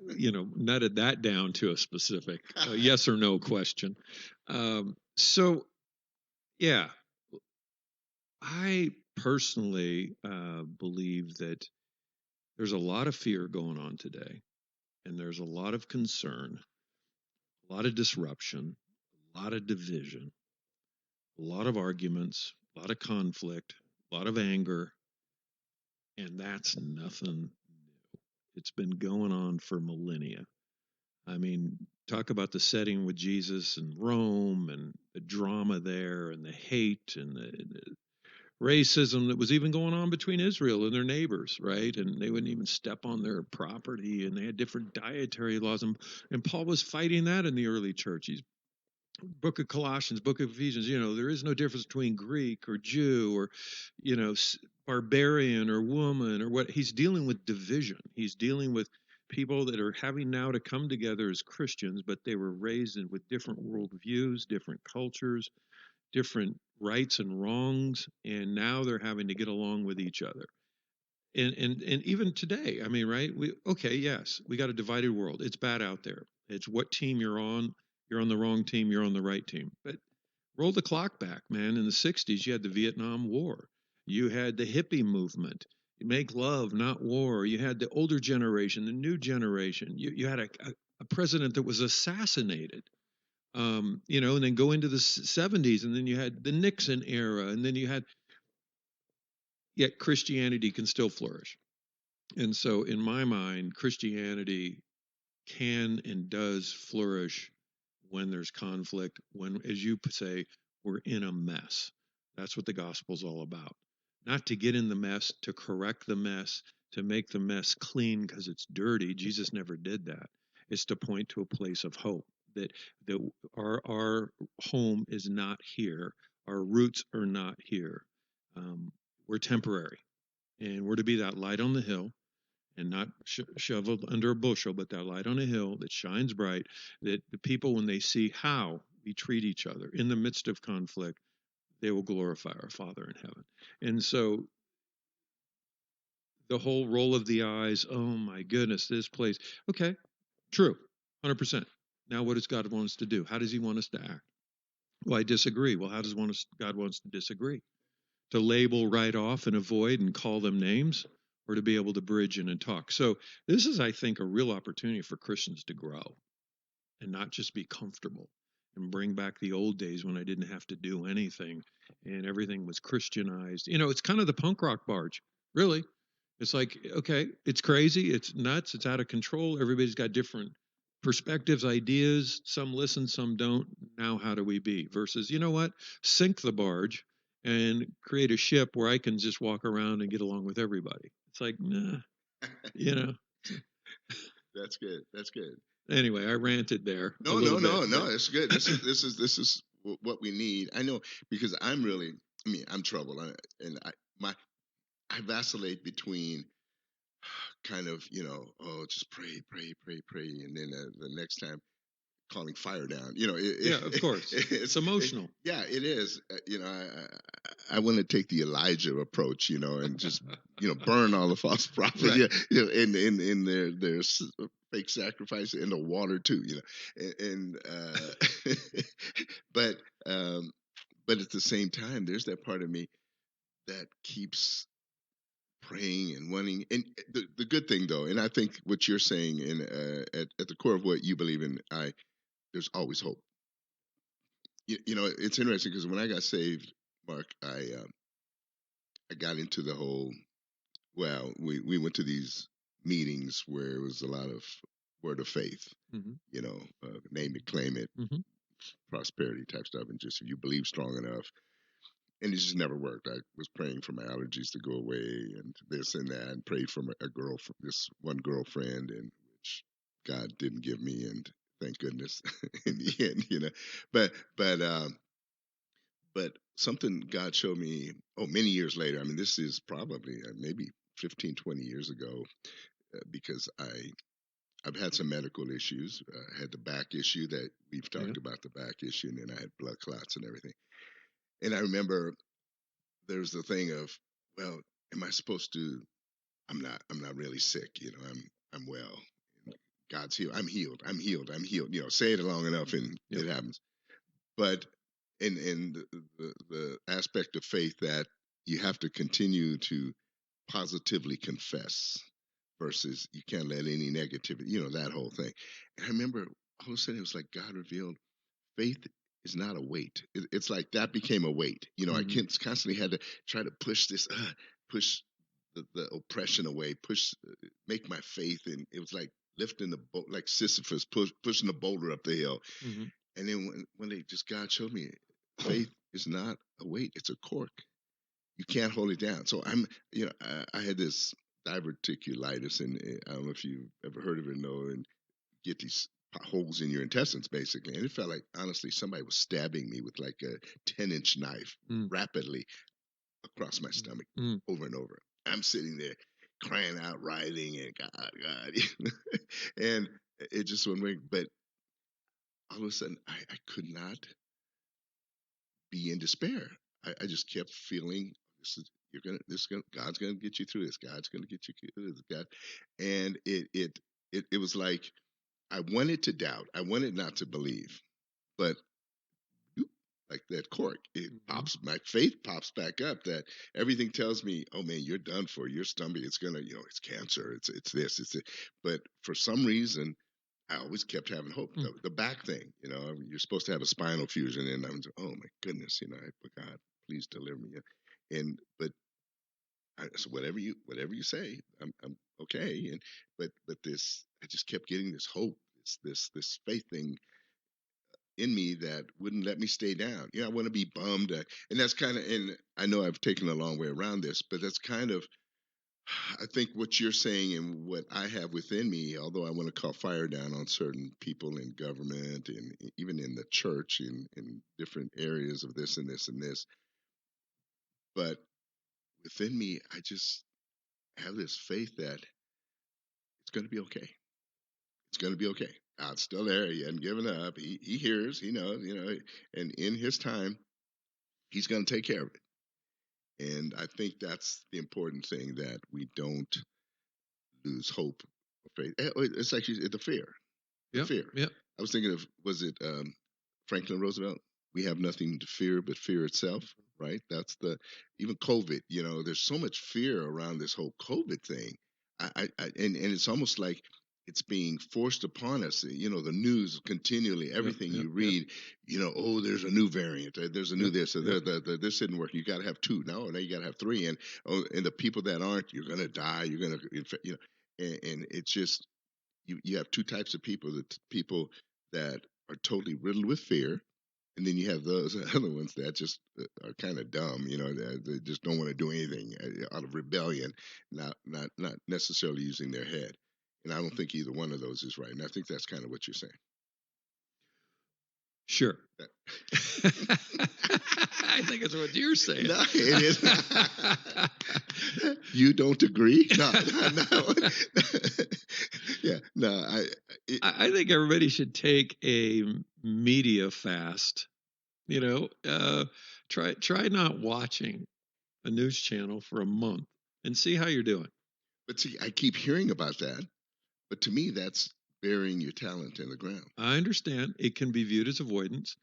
[SPEAKER 2] nutted that down to a specific yes or no question. So yeah, I personally believe that there's a lot of fear going on today, and there's a lot of concern, a lot of disruption, a lot of division, a lot of arguments, a lot of conflict, a lot of anger, and that's nothing new. It's been going on for millennia. I mean, talk about the setting with Jesus and Rome and the drama there and the hate and the racism that was even going on between Israel and their neighbors, right? And they wouldn't even step on their property, and they had different dietary laws. And Paul was fighting that in the early church. He's book of Colossians, book of Ephesians, there is no difference between Greek or Jew or, barbarian or woman or what. He's dealing with division. He's dealing with people that are having now to come together as Christians, but they were raised with different worldviews, different cultures, different rights and wrongs, and now they're having to get along with each other. And even today, I mean, right? Yes, we got a divided world. It's bad out there. It's what team you're on. You're on the wrong team. You're on the right team. But roll the clock back, man. In the '60s, you had the Vietnam War. You had the hippie movement. You make love, not war. You had the older generation, the new generation. You had a president that was assassinated. And then go into the '70s, and then you had the Nixon era, and then yet Christianity can still flourish. And so, in my mind, Christianity can and does flourish when there's conflict, when, as you say, we're in a mess. That's what the gospel's all about. Not to get in the mess, to correct the mess, to make the mess clean because it's dirty. Jesus never did that. It's to point to a place of hope that our home is not here. Our roots are not here. We're temporary, and we're to be that light on the hill, and not shoveled under a bushel, but that light on a hill that shines bright, that the people, when they see how we treat each other in the midst of conflict, they will glorify our Father in heaven. And so the whole roll of the eyes, oh my goodness, this place. Okay, true, 100%. Now what does God want us to do? How does he want us to act? Well, I disagree. Well, how does God want us to disagree? To label right off and avoid and call them names, or to be able to bridge in and talk. So this is, I think, a real opportunity for Christians to grow and not just be comfortable and bring back the old days when I didn't have to do anything and everything was Christianized. It's kind of the punk rock barge, really. It's like, okay, it's crazy, it's nuts, it's out of control. Everybody's got different perspectives, ideas. Some listen, some don't. Now, how do we be? Versus, you know what? Sink the barge and create a ship where I can just walk around and get along with everybody. It's like, nah, you know.
[SPEAKER 1] That's good. That's good.
[SPEAKER 2] Anyway, I ranted there.
[SPEAKER 1] No. It's good. This is what we need. I know, because I'm really. I mean, I'm troubled, I vacillate between kind of, just pray, and then the next time calling fire down.
[SPEAKER 2] Yeah, of course. It's emotional.
[SPEAKER 1] Yeah, it is. I want to take the Elijah approach, and just burn all the false prophets,
[SPEAKER 2] Right.
[SPEAKER 1] in their fake sacrifice in the water too, and but at the same time, there's that part of me that keeps praying and wanting. And the good thing though, and I think what you're saying at the core of what you believe in, there's always hope. It's interesting because when I got saved, Mark, I got into the whole. Well, we went to these meetings where it was a lot of word of faith, name it, claim it, prosperity type stuff, and just if you believe strong enough. And it just never worked. I was praying for my allergies to go away, and this and that, and prayed for this one girlfriend, and which God didn't give me, and thank goodness in the end, But something God showed me, many years later. I mean, this is probably maybe 15, 20 years ago, because I've had some medical issues. I had the back issue that we've
[SPEAKER 2] Yeah.
[SPEAKER 1] talked about, the back issue, and then I had blood clots and everything. And I remember there's the thing of, well, am I supposed to? I'm not really sick. I'm well. God's healed. I'm healed. I'm healed. I'm healed. Say it long enough and
[SPEAKER 2] Yep.
[SPEAKER 1] it happens. But in the aspect of faith that you have to continue to positively confess versus you can't let any negativity, that whole thing. And I remember all of a sudden it was like God revealed faith is not a weight. It's like that became a weight. I constantly had to try to push this, push the oppression away, make my faith. And it was like lifting the boat, like Sisyphus, pushing the boulder up the hill.
[SPEAKER 2] Mm-hmm.
[SPEAKER 1] And then when God showed me, faith is not a weight; it's a cork. You can't hold it down. So I had this diverticulitis, and I don't know if you've ever heard of it, and get these holes in your intestines, basically. And it felt like, honestly, somebody was stabbing me with like a 10-inch knife rapidly across my stomach over and over. I'm sitting there crying out, writhing, and God. And it just went away. But all of a sudden, I could not be in despair. I just kept feeling God's gonna get you through this. God's gonna get you through this. God, and it was like I wanted to doubt. I wanted not to believe, but like that cork, it pops. My faith pops back up. That everything tells me, oh man, you're done for. Your stomach, it's gonna, it's cancer. It's this. It's it. But for some reason, I always kept having hope. The back thing, you're supposed to have a spinal fusion, and I'm just, oh my goodness, God, please deliver me. But so whatever you say, I'm okay. But this, I just kept getting this hope, this faith thing in me that wouldn't let me stay down. I want to be bummed, and that's kind of, and I know I've taken a long way around this, but that's kind of, I think what you're saying and what I have within me, although I want to call fire down on certain people in government and even in the church in different areas of this and this and this, but within me, I just have this faith that it's going to be okay. It's going to be okay. God's still there. He hasn't given up. He hears, he knows, and in his time, he's going to take care of it. And I think that's the important thing, that we don't lose hope or faith. It's actually the fear.
[SPEAKER 2] Yep.
[SPEAKER 1] Fear.
[SPEAKER 2] Yep.
[SPEAKER 1] I was thinking of, was it Franklin Roosevelt? We have nothing to fear but fear itself, right? That's even COVID, there's so much fear around this whole COVID thing. And it's almost like it's being forced upon us. The news continually, everything you read, there's a new variant, there's a new this, this didn't work. You got to have two. Now you got to have three. And the people that aren't, you're going to die. You're going to infect, and it's just, you have two types of people: the people that are totally riddled with fear, and then you have those other ones that just are kind of dumb, they just don't want to do anything out of rebellion, not necessarily using their head. And I don't think either one of those is right. And I think that's kind of what you're saying.
[SPEAKER 2] Sure. I think it's what you're saying.
[SPEAKER 1] No, it is. You don't agree? No. Yeah, no.
[SPEAKER 2] I think everybody should take a media fast. Try not watching a news channel for a month and see how you're doing.
[SPEAKER 1] But see, I keep hearing about that. But to me, that's burying your talent in the ground.
[SPEAKER 2] I understand it can be viewed as avoidance,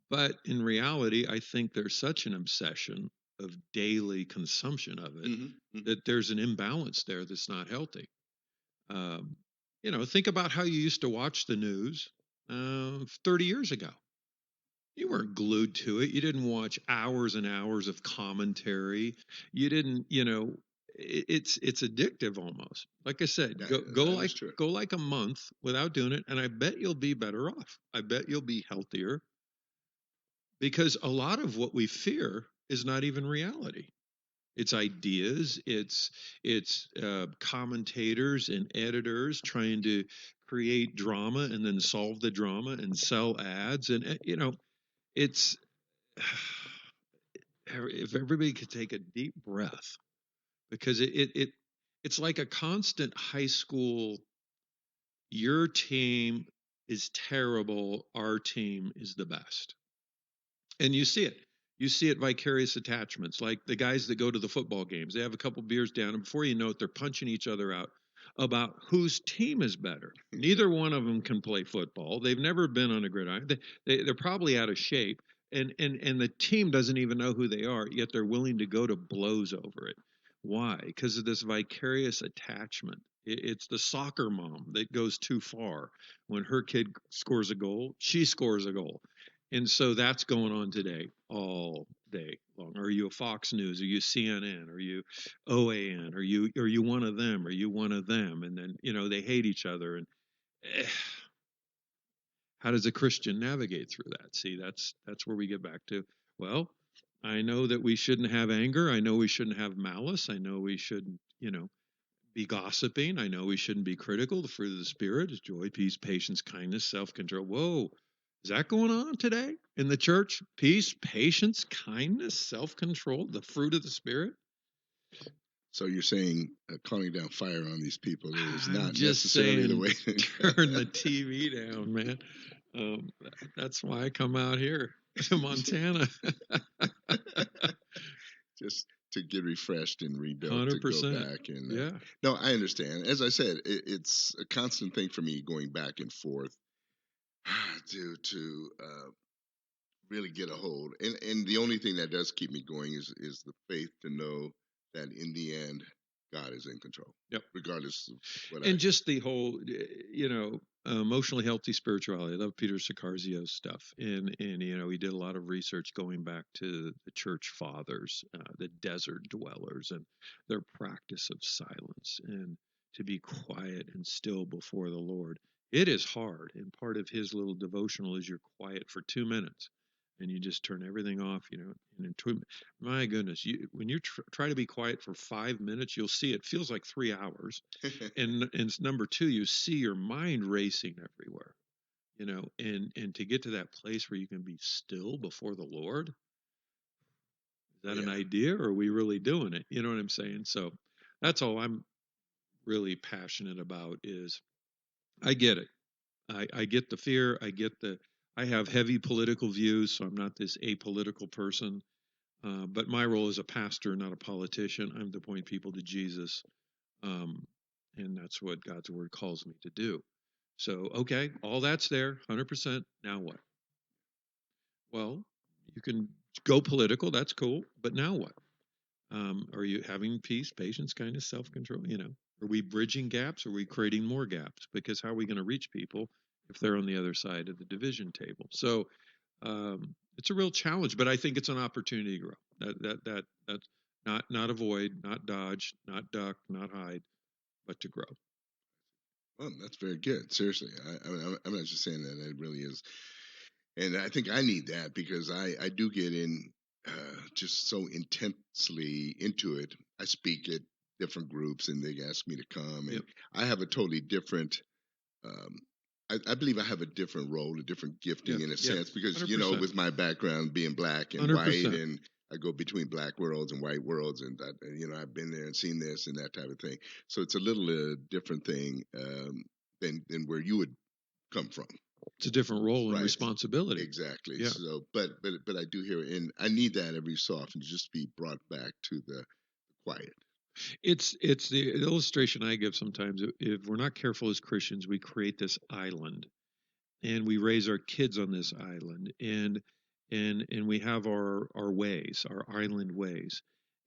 [SPEAKER 2] but in reality, I think there's such an obsession of daily consumption of it that there's an imbalance there that's not healthy. Think about how you used to watch the news 30 years ago. You weren't glued to it. You didn't watch hours and hours of commentary. You didn't, it's addictive almost. Like I said, go like a month without doing it, and I bet you'll be better off. I bet you'll be healthier, because a lot of what we fear is not even reality. It's ideas, it's commentators and editors trying to create drama and then solve the drama and sell ads, and it's if everybody could take a deep breath, because it's like a constant high school. Your team is terrible. Our team is the best. And you see it. You see it vicarious attachments, like the guys that go to the football games. They have a couple beers down, and before you know it, they're punching each other out about whose team is better. Neither one of them can play football. They've never been on a gridiron. They're probably out of shape, and the team doesn't even know who they are, yet they're willing to go to blows over it. Why? Because of this vicarious attachment. It's the soccer mom that goes too far. When her kid scores a goal, she scores a goal. And so that's going on today all day long. Are you a Fox News? Are you CNN? Are you OAN? Are you one of them? Are you one of them? And then they hate each other. And how does a Christian navigate through that? See, that's where we get back to. Well, I know that we shouldn't have anger. I know we shouldn't have malice. I know we shouldn't be gossiping. I know we shouldn't be critical. The fruit of the Spirit is joy, peace, patience, kindness, self-control. Whoa. Is that going on today in the church? Peace, patience, kindness, self-control, the fruit of the Spirit?
[SPEAKER 1] So you're saying calling down fire on these people is
[SPEAKER 2] I'm
[SPEAKER 1] not
[SPEAKER 2] just
[SPEAKER 1] necessarily the
[SPEAKER 2] saying,
[SPEAKER 1] way.
[SPEAKER 2] turn the TV down, man. That's why I come out here to Montana.
[SPEAKER 1] Just to get refreshed and rebuilt, to go
[SPEAKER 2] 100%.
[SPEAKER 1] back. And
[SPEAKER 2] Yeah.
[SPEAKER 1] no, I understand. As I said, it's a constant thing for me going back and forth to really get a hold. And the only thing that does keep me going is the faith to know that in the end, God is in control.
[SPEAKER 2] Yep.
[SPEAKER 1] Regardless of what
[SPEAKER 2] And just the whole, emotionally healthy spirituality. I love Peter Sicarzio's stuff, and he did a lot of research going back to the church fathers, the desert dwellers, and their practice of silence and to be quiet and still before the Lord. It is hard, and part of his little devotional is you're quiet for 2 minutes. And you just turn everything off, and my goodness, when you try to be quiet for 5 minutes, you'll see it feels like 3 hours. And number two, you see your mind racing everywhere, and to get to that place where you can be still before the Lord. Is that an idea, or are we really doing it? You know what I'm saying? So that's all I'm really passionate about is I get it. I get the fear. I have heavy political views, so I'm not this apolitical person. But my role as a pastor, not a politician, I'm to point people to Jesus. And that's what God's word calls me to do. So, okay, all that's there, 100%. Now what? Well, you can go political. That's cool. But now what? Are you having peace, patience, kindness, self-control? Are we bridging gaps? Or are we creating more gaps? Because how are we going to reach people if they're on the other side of the division table? So it's a real challenge, but I think it's an opportunity to grow. That's not avoid, not dodge, not duck, not hide, but to grow.
[SPEAKER 1] Well, that's very good. Seriously, I'm not just saying that. It really is, and I think I need that because I do get in just so intensely into it. I speak at different groups, and they ask me to come, and I have a totally different. Um, I believe I have a different role, a different gifting in a sense, because
[SPEAKER 2] 100%.
[SPEAKER 1] With my background being black and
[SPEAKER 2] 100%.
[SPEAKER 1] white, and I go between black worlds and white worlds, and I've been there and seen this and that type of thing. So it's a little different thing than where you would come from.
[SPEAKER 2] It's a different role and responsibility.
[SPEAKER 1] Exactly.
[SPEAKER 2] Yeah.
[SPEAKER 1] So, but I do hear, and I need that every so often to just be brought back to the quiet.
[SPEAKER 2] It's the illustration I give sometimes. If we're not careful as Christians, we create this island, and we raise our kids on this island, and we have our ways, our island ways,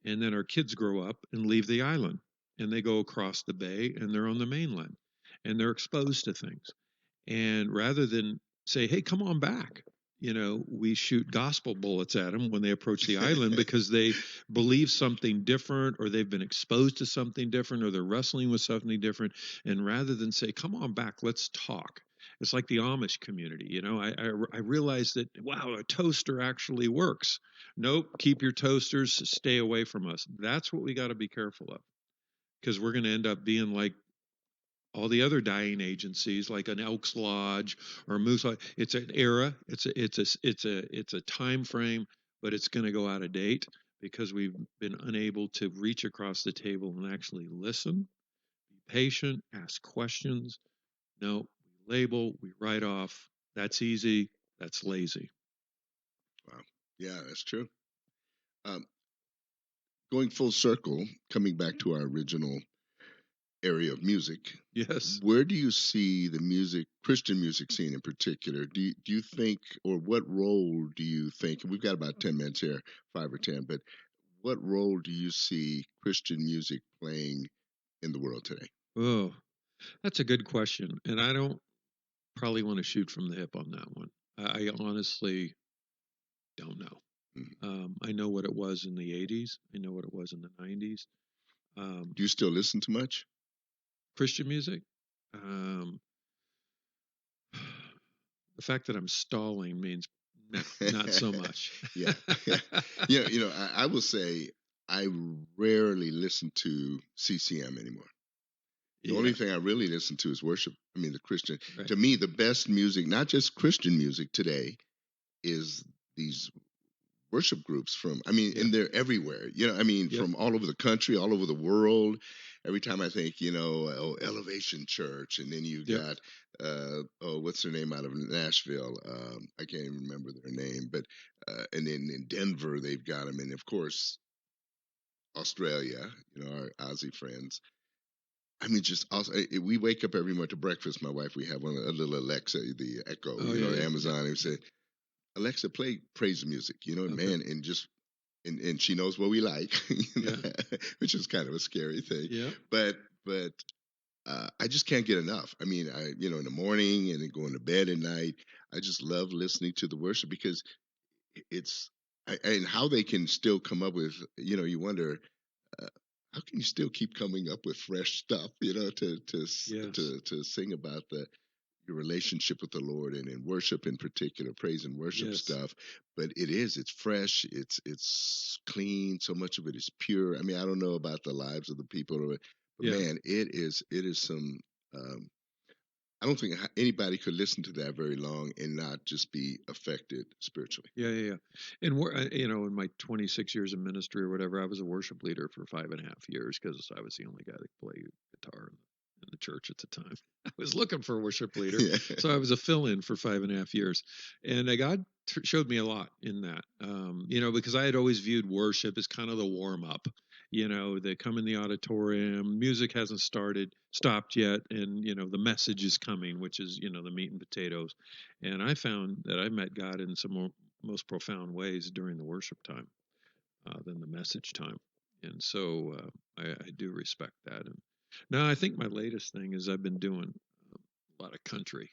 [SPEAKER 2] and then our kids grow up and leave the island, and they go across the bay, and they're on the mainland, and they're exposed to things, and rather than say, "Hey, come on back," we shoot gospel bullets at them when they approach the island because they believe something different, or they've been exposed to something different, or they're wrestling with something different. And rather than say, "Come on back, let's talk," it's like the Amish community. I realized that, wow, a toaster actually works. Nope, keep your toasters, stay away from us. That's what we got to be careful of, because we're going to end up being like all the other dying agencies, like an Elks Lodge or Moose Lodge. It's an era. It's a time frame, but it's going to go out of date because we've been unable to reach across the table and actually listen, be patient, ask questions. No, we label, we write off. That's easy. That's lazy.
[SPEAKER 1] Wow. Yeah, that's true. Um, Going full circle, coming back to our original area of music,
[SPEAKER 2] Yes.
[SPEAKER 1] where do you see the Christian music scene in particular? Do you think, or what role do you think? We've got about 10 minutes here, 5 or 10, but what role do you see Christian music playing in the world today?
[SPEAKER 2] Oh, that's a good question. And I don't probably want to shoot from the hip on that one. I honestly don't know. I know what it was in the 80s. I know what it was in the 90s.
[SPEAKER 1] Do you still listen to much?
[SPEAKER 2] Christian music. Um, the fact that I'm stalling means not so much.
[SPEAKER 1] Yeah. I will say I rarely listen to CCM anymore. The only thing I really listen to is worship. I mean, the Christian.
[SPEAKER 2] Right.
[SPEAKER 1] To me, the best music, not just Christian music today, is these worship groups and they're everywhere. From all over the country, all over the world. Every time I think, Elevation Church, and then you got, what's their name out of Nashville? I can't even remember their name, but, and then in Denver, they've got them. And of course, Australia, our Aussie friends. Just also, we wake up every morning to breakfast. My wife, we have a little Alexa, the Echo, Amazon. And say, Alexa, play praise music, man, and she knows what we like, which is kind of a scary thing.
[SPEAKER 2] Yeah.
[SPEAKER 1] But I just can't get enough. In the morning and then going to bed at night, I just love listening to the worship because and how they can still come up with, you wonder, how can you still keep coming up with fresh stuff, to sing about your relationship with the Lord and in worship in particular, praise and worship stuff. But it's fresh, it's clean. So much of it is pure. I don't know about the lives of the people, but man, it is some. I don't think anybody could listen to that very long and not just be affected spiritually.
[SPEAKER 2] Yeah. And in my 26 years of ministry or whatever, I was a worship leader for 5.5 years because I was the only guy that could play guitar in the church at the time. I was looking for a worship leader, so I was a fill-in for 5.5 years, and God showed me a lot in that. Because I had always viewed worship as kind of the warm-up. They come in the auditorium, music hasn't stopped yet, and the message is coming, which is the meat and potatoes. And I found that I met God in some most profound ways during the worship time than the message time. And so I do respect that. And now I think my latest thing is I've been doing a lot of country.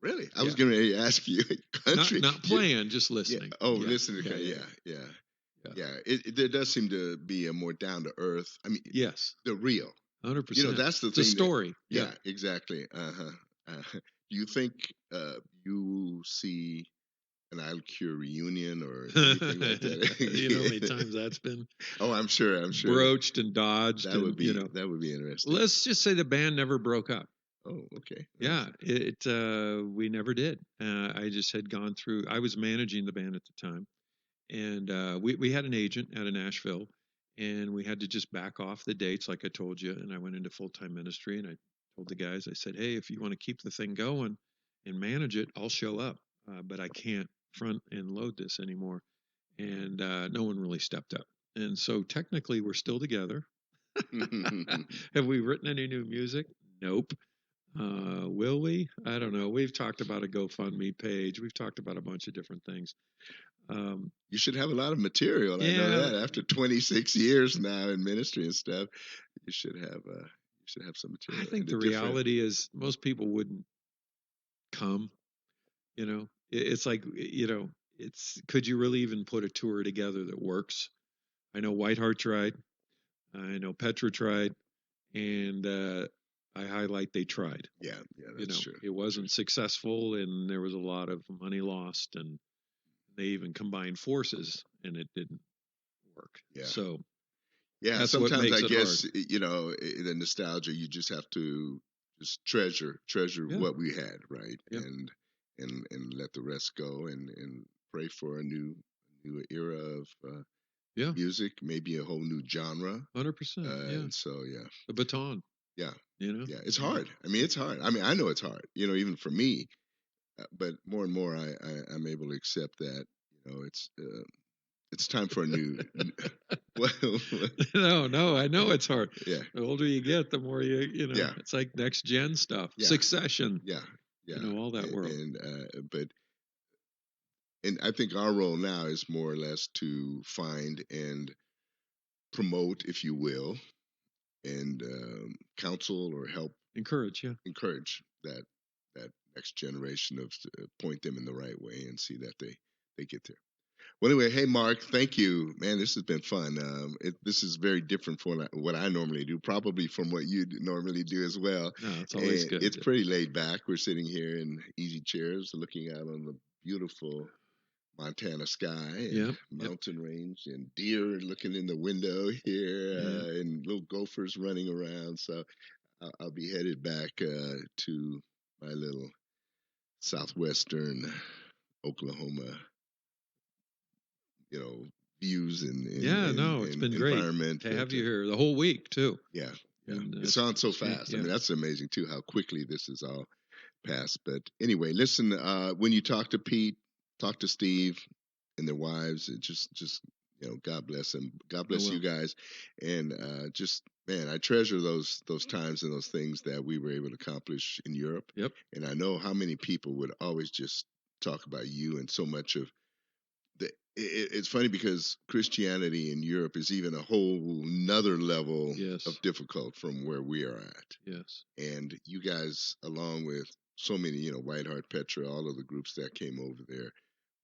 [SPEAKER 1] Really? I was going to ask you, country?
[SPEAKER 2] Not playing, just listening.
[SPEAKER 1] Listening. Yeah. There does seem to be a more down to earth.
[SPEAKER 2] Yes,
[SPEAKER 1] the real.
[SPEAKER 2] 100%.
[SPEAKER 1] That's the
[SPEAKER 2] it's
[SPEAKER 1] thing.
[SPEAKER 2] A story.
[SPEAKER 1] Yeah, exactly. Do you think you see an Idle Cure reunion or anything like that?
[SPEAKER 2] You know how many times that's been?
[SPEAKER 1] Oh, I'm sure.
[SPEAKER 2] Broached and dodged.
[SPEAKER 1] That would be interesting.
[SPEAKER 2] Let's just say the band never broke up.
[SPEAKER 1] Oh, okay.
[SPEAKER 2] Yeah, we never did. I just had gone through. I was managing the band at the time, and we had an agent out of Nashville, and we had to just back off the dates, like I told you. And I went into full-time ministry, and I told the guys, I said, hey, if you want to keep the thing going and manage it, I'll show up, but I can't front and load this anymore. And no one really stepped up. And so technically, we're still together. Have we written any new music? Nope. Will we? I don't know. We've talked about a GoFundMe page. We've talked about a bunch of different things.
[SPEAKER 1] You should have a lot of material. I know that after 26 years now in ministry and stuff, you should have some material.
[SPEAKER 2] I think the reality is most people wouldn't come. It's like, could you really even put a tour together that works? I know Whiteheart tried. I know Petra tried. And I highlight they tried.
[SPEAKER 1] Yeah, that's true.
[SPEAKER 2] It wasn't successful, and there was a lot of money lost, and they even combined forces, and it didn't work.
[SPEAKER 1] Yeah.
[SPEAKER 2] So,
[SPEAKER 1] that's sometimes I guess hard. The nostalgia. You just have to just treasure what we had, right?
[SPEAKER 2] Yep.
[SPEAKER 1] And let the rest go, and pray for a new new era of
[SPEAKER 2] Yeah,
[SPEAKER 1] music, maybe a whole new genre.
[SPEAKER 2] 100%. Yeah,
[SPEAKER 1] And so, yeah,
[SPEAKER 2] the baton.
[SPEAKER 1] yeah,
[SPEAKER 2] Yeah,
[SPEAKER 1] it's hard. I mean, it's hard. I mean, I know it's hard. Even for me. But more and more, I'm able to accept that. It's time for a new. Well,
[SPEAKER 2] no, I know it's hard.
[SPEAKER 1] yeah,
[SPEAKER 2] The older you get, the more
[SPEAKER 1] yeah,
[SPEAKER 2] it's like next gen stuff,
[SPEAKER 1] yeah,
[SPEAKER 2] Succession,
[SPEAKER 1] yeah, yeah.
[SPEAKER 2] all that world.
[SPEAKER 1] And I think our role now is more or less to find and promote, if you will, and counsel or help
[SPEAKER 2] encourage
[SPEAKER 1] that next generation of point them in the right way and see that they get there. Well, anyway, hey Mark, thank you, man. This has been fun. This is very different from what I normally do, probably from what you normally do as well.
[SPEAKER 2] No, it's always good.
[SPEAKER 1] It's pretty laid back. We're sitting here in easy chairs, looking out on the beautiful Montana sky and mountain range, and deer looking in the window here, and little gophers running around. So I'll be headed back to my little southwestern Oklahoma, views and
[SPEAKER 2] it's been
[SPEAKER 1] environment
[SPEAKER 2] great to have you here the whole week too.
[SPEAKER 1] Yeah. It's gone so fast. I mean, that's amazing too, how quickly this is all passed. But anyway, listen, when you talk to Pete, talk to Steve and their wives, and just God bless them. God bless you guys. And man, I treasure those times and those things that we were able to accomplish in Europe.
[SPEAKER 2] Yep.
[SPEAKER 1] And I know how many people would always just talk about you, and so much of it's funny because Christianity in Europe is even a whole nother level of difficult from where we are at.
[SPEAKER 2] Yes.
[SPEAKER 1] And you guys, along with so many, White Heart Petra, all of the groups that came over there,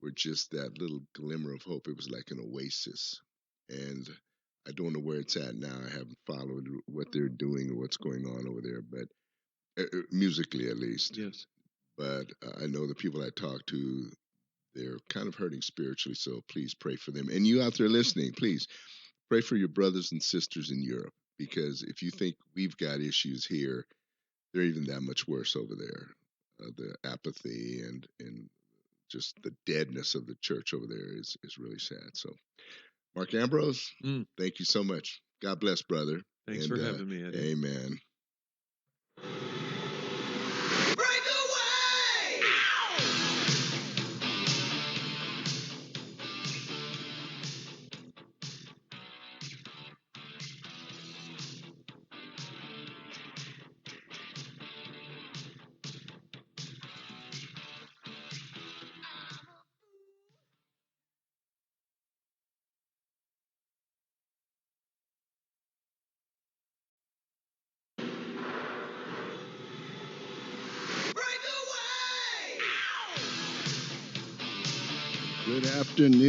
[SPEAKER 1] were just that little glimmer of hope. It was like an oasis. And I don't know where it's at now. I haven't followed what they're doing or what's going on over there, but musically at least.
[SPEAKER 2] Yes.
[SPEAKER 1] But I know the people I talk to, they're kind of hurting spiritually, so please pray for them. And you out there listening, please pray for your brothers and sisters in Europe, because if you think we've got issues here, they're even that much worse over there. The apathy and just the deadness of the church over there is really sad. So, Mark Ambrose, thank you so much. God bless, brother.
[SPEAKER 2] Thanks for having me, Eddie.
[SPEAKER 1] Amen. Good afternoon.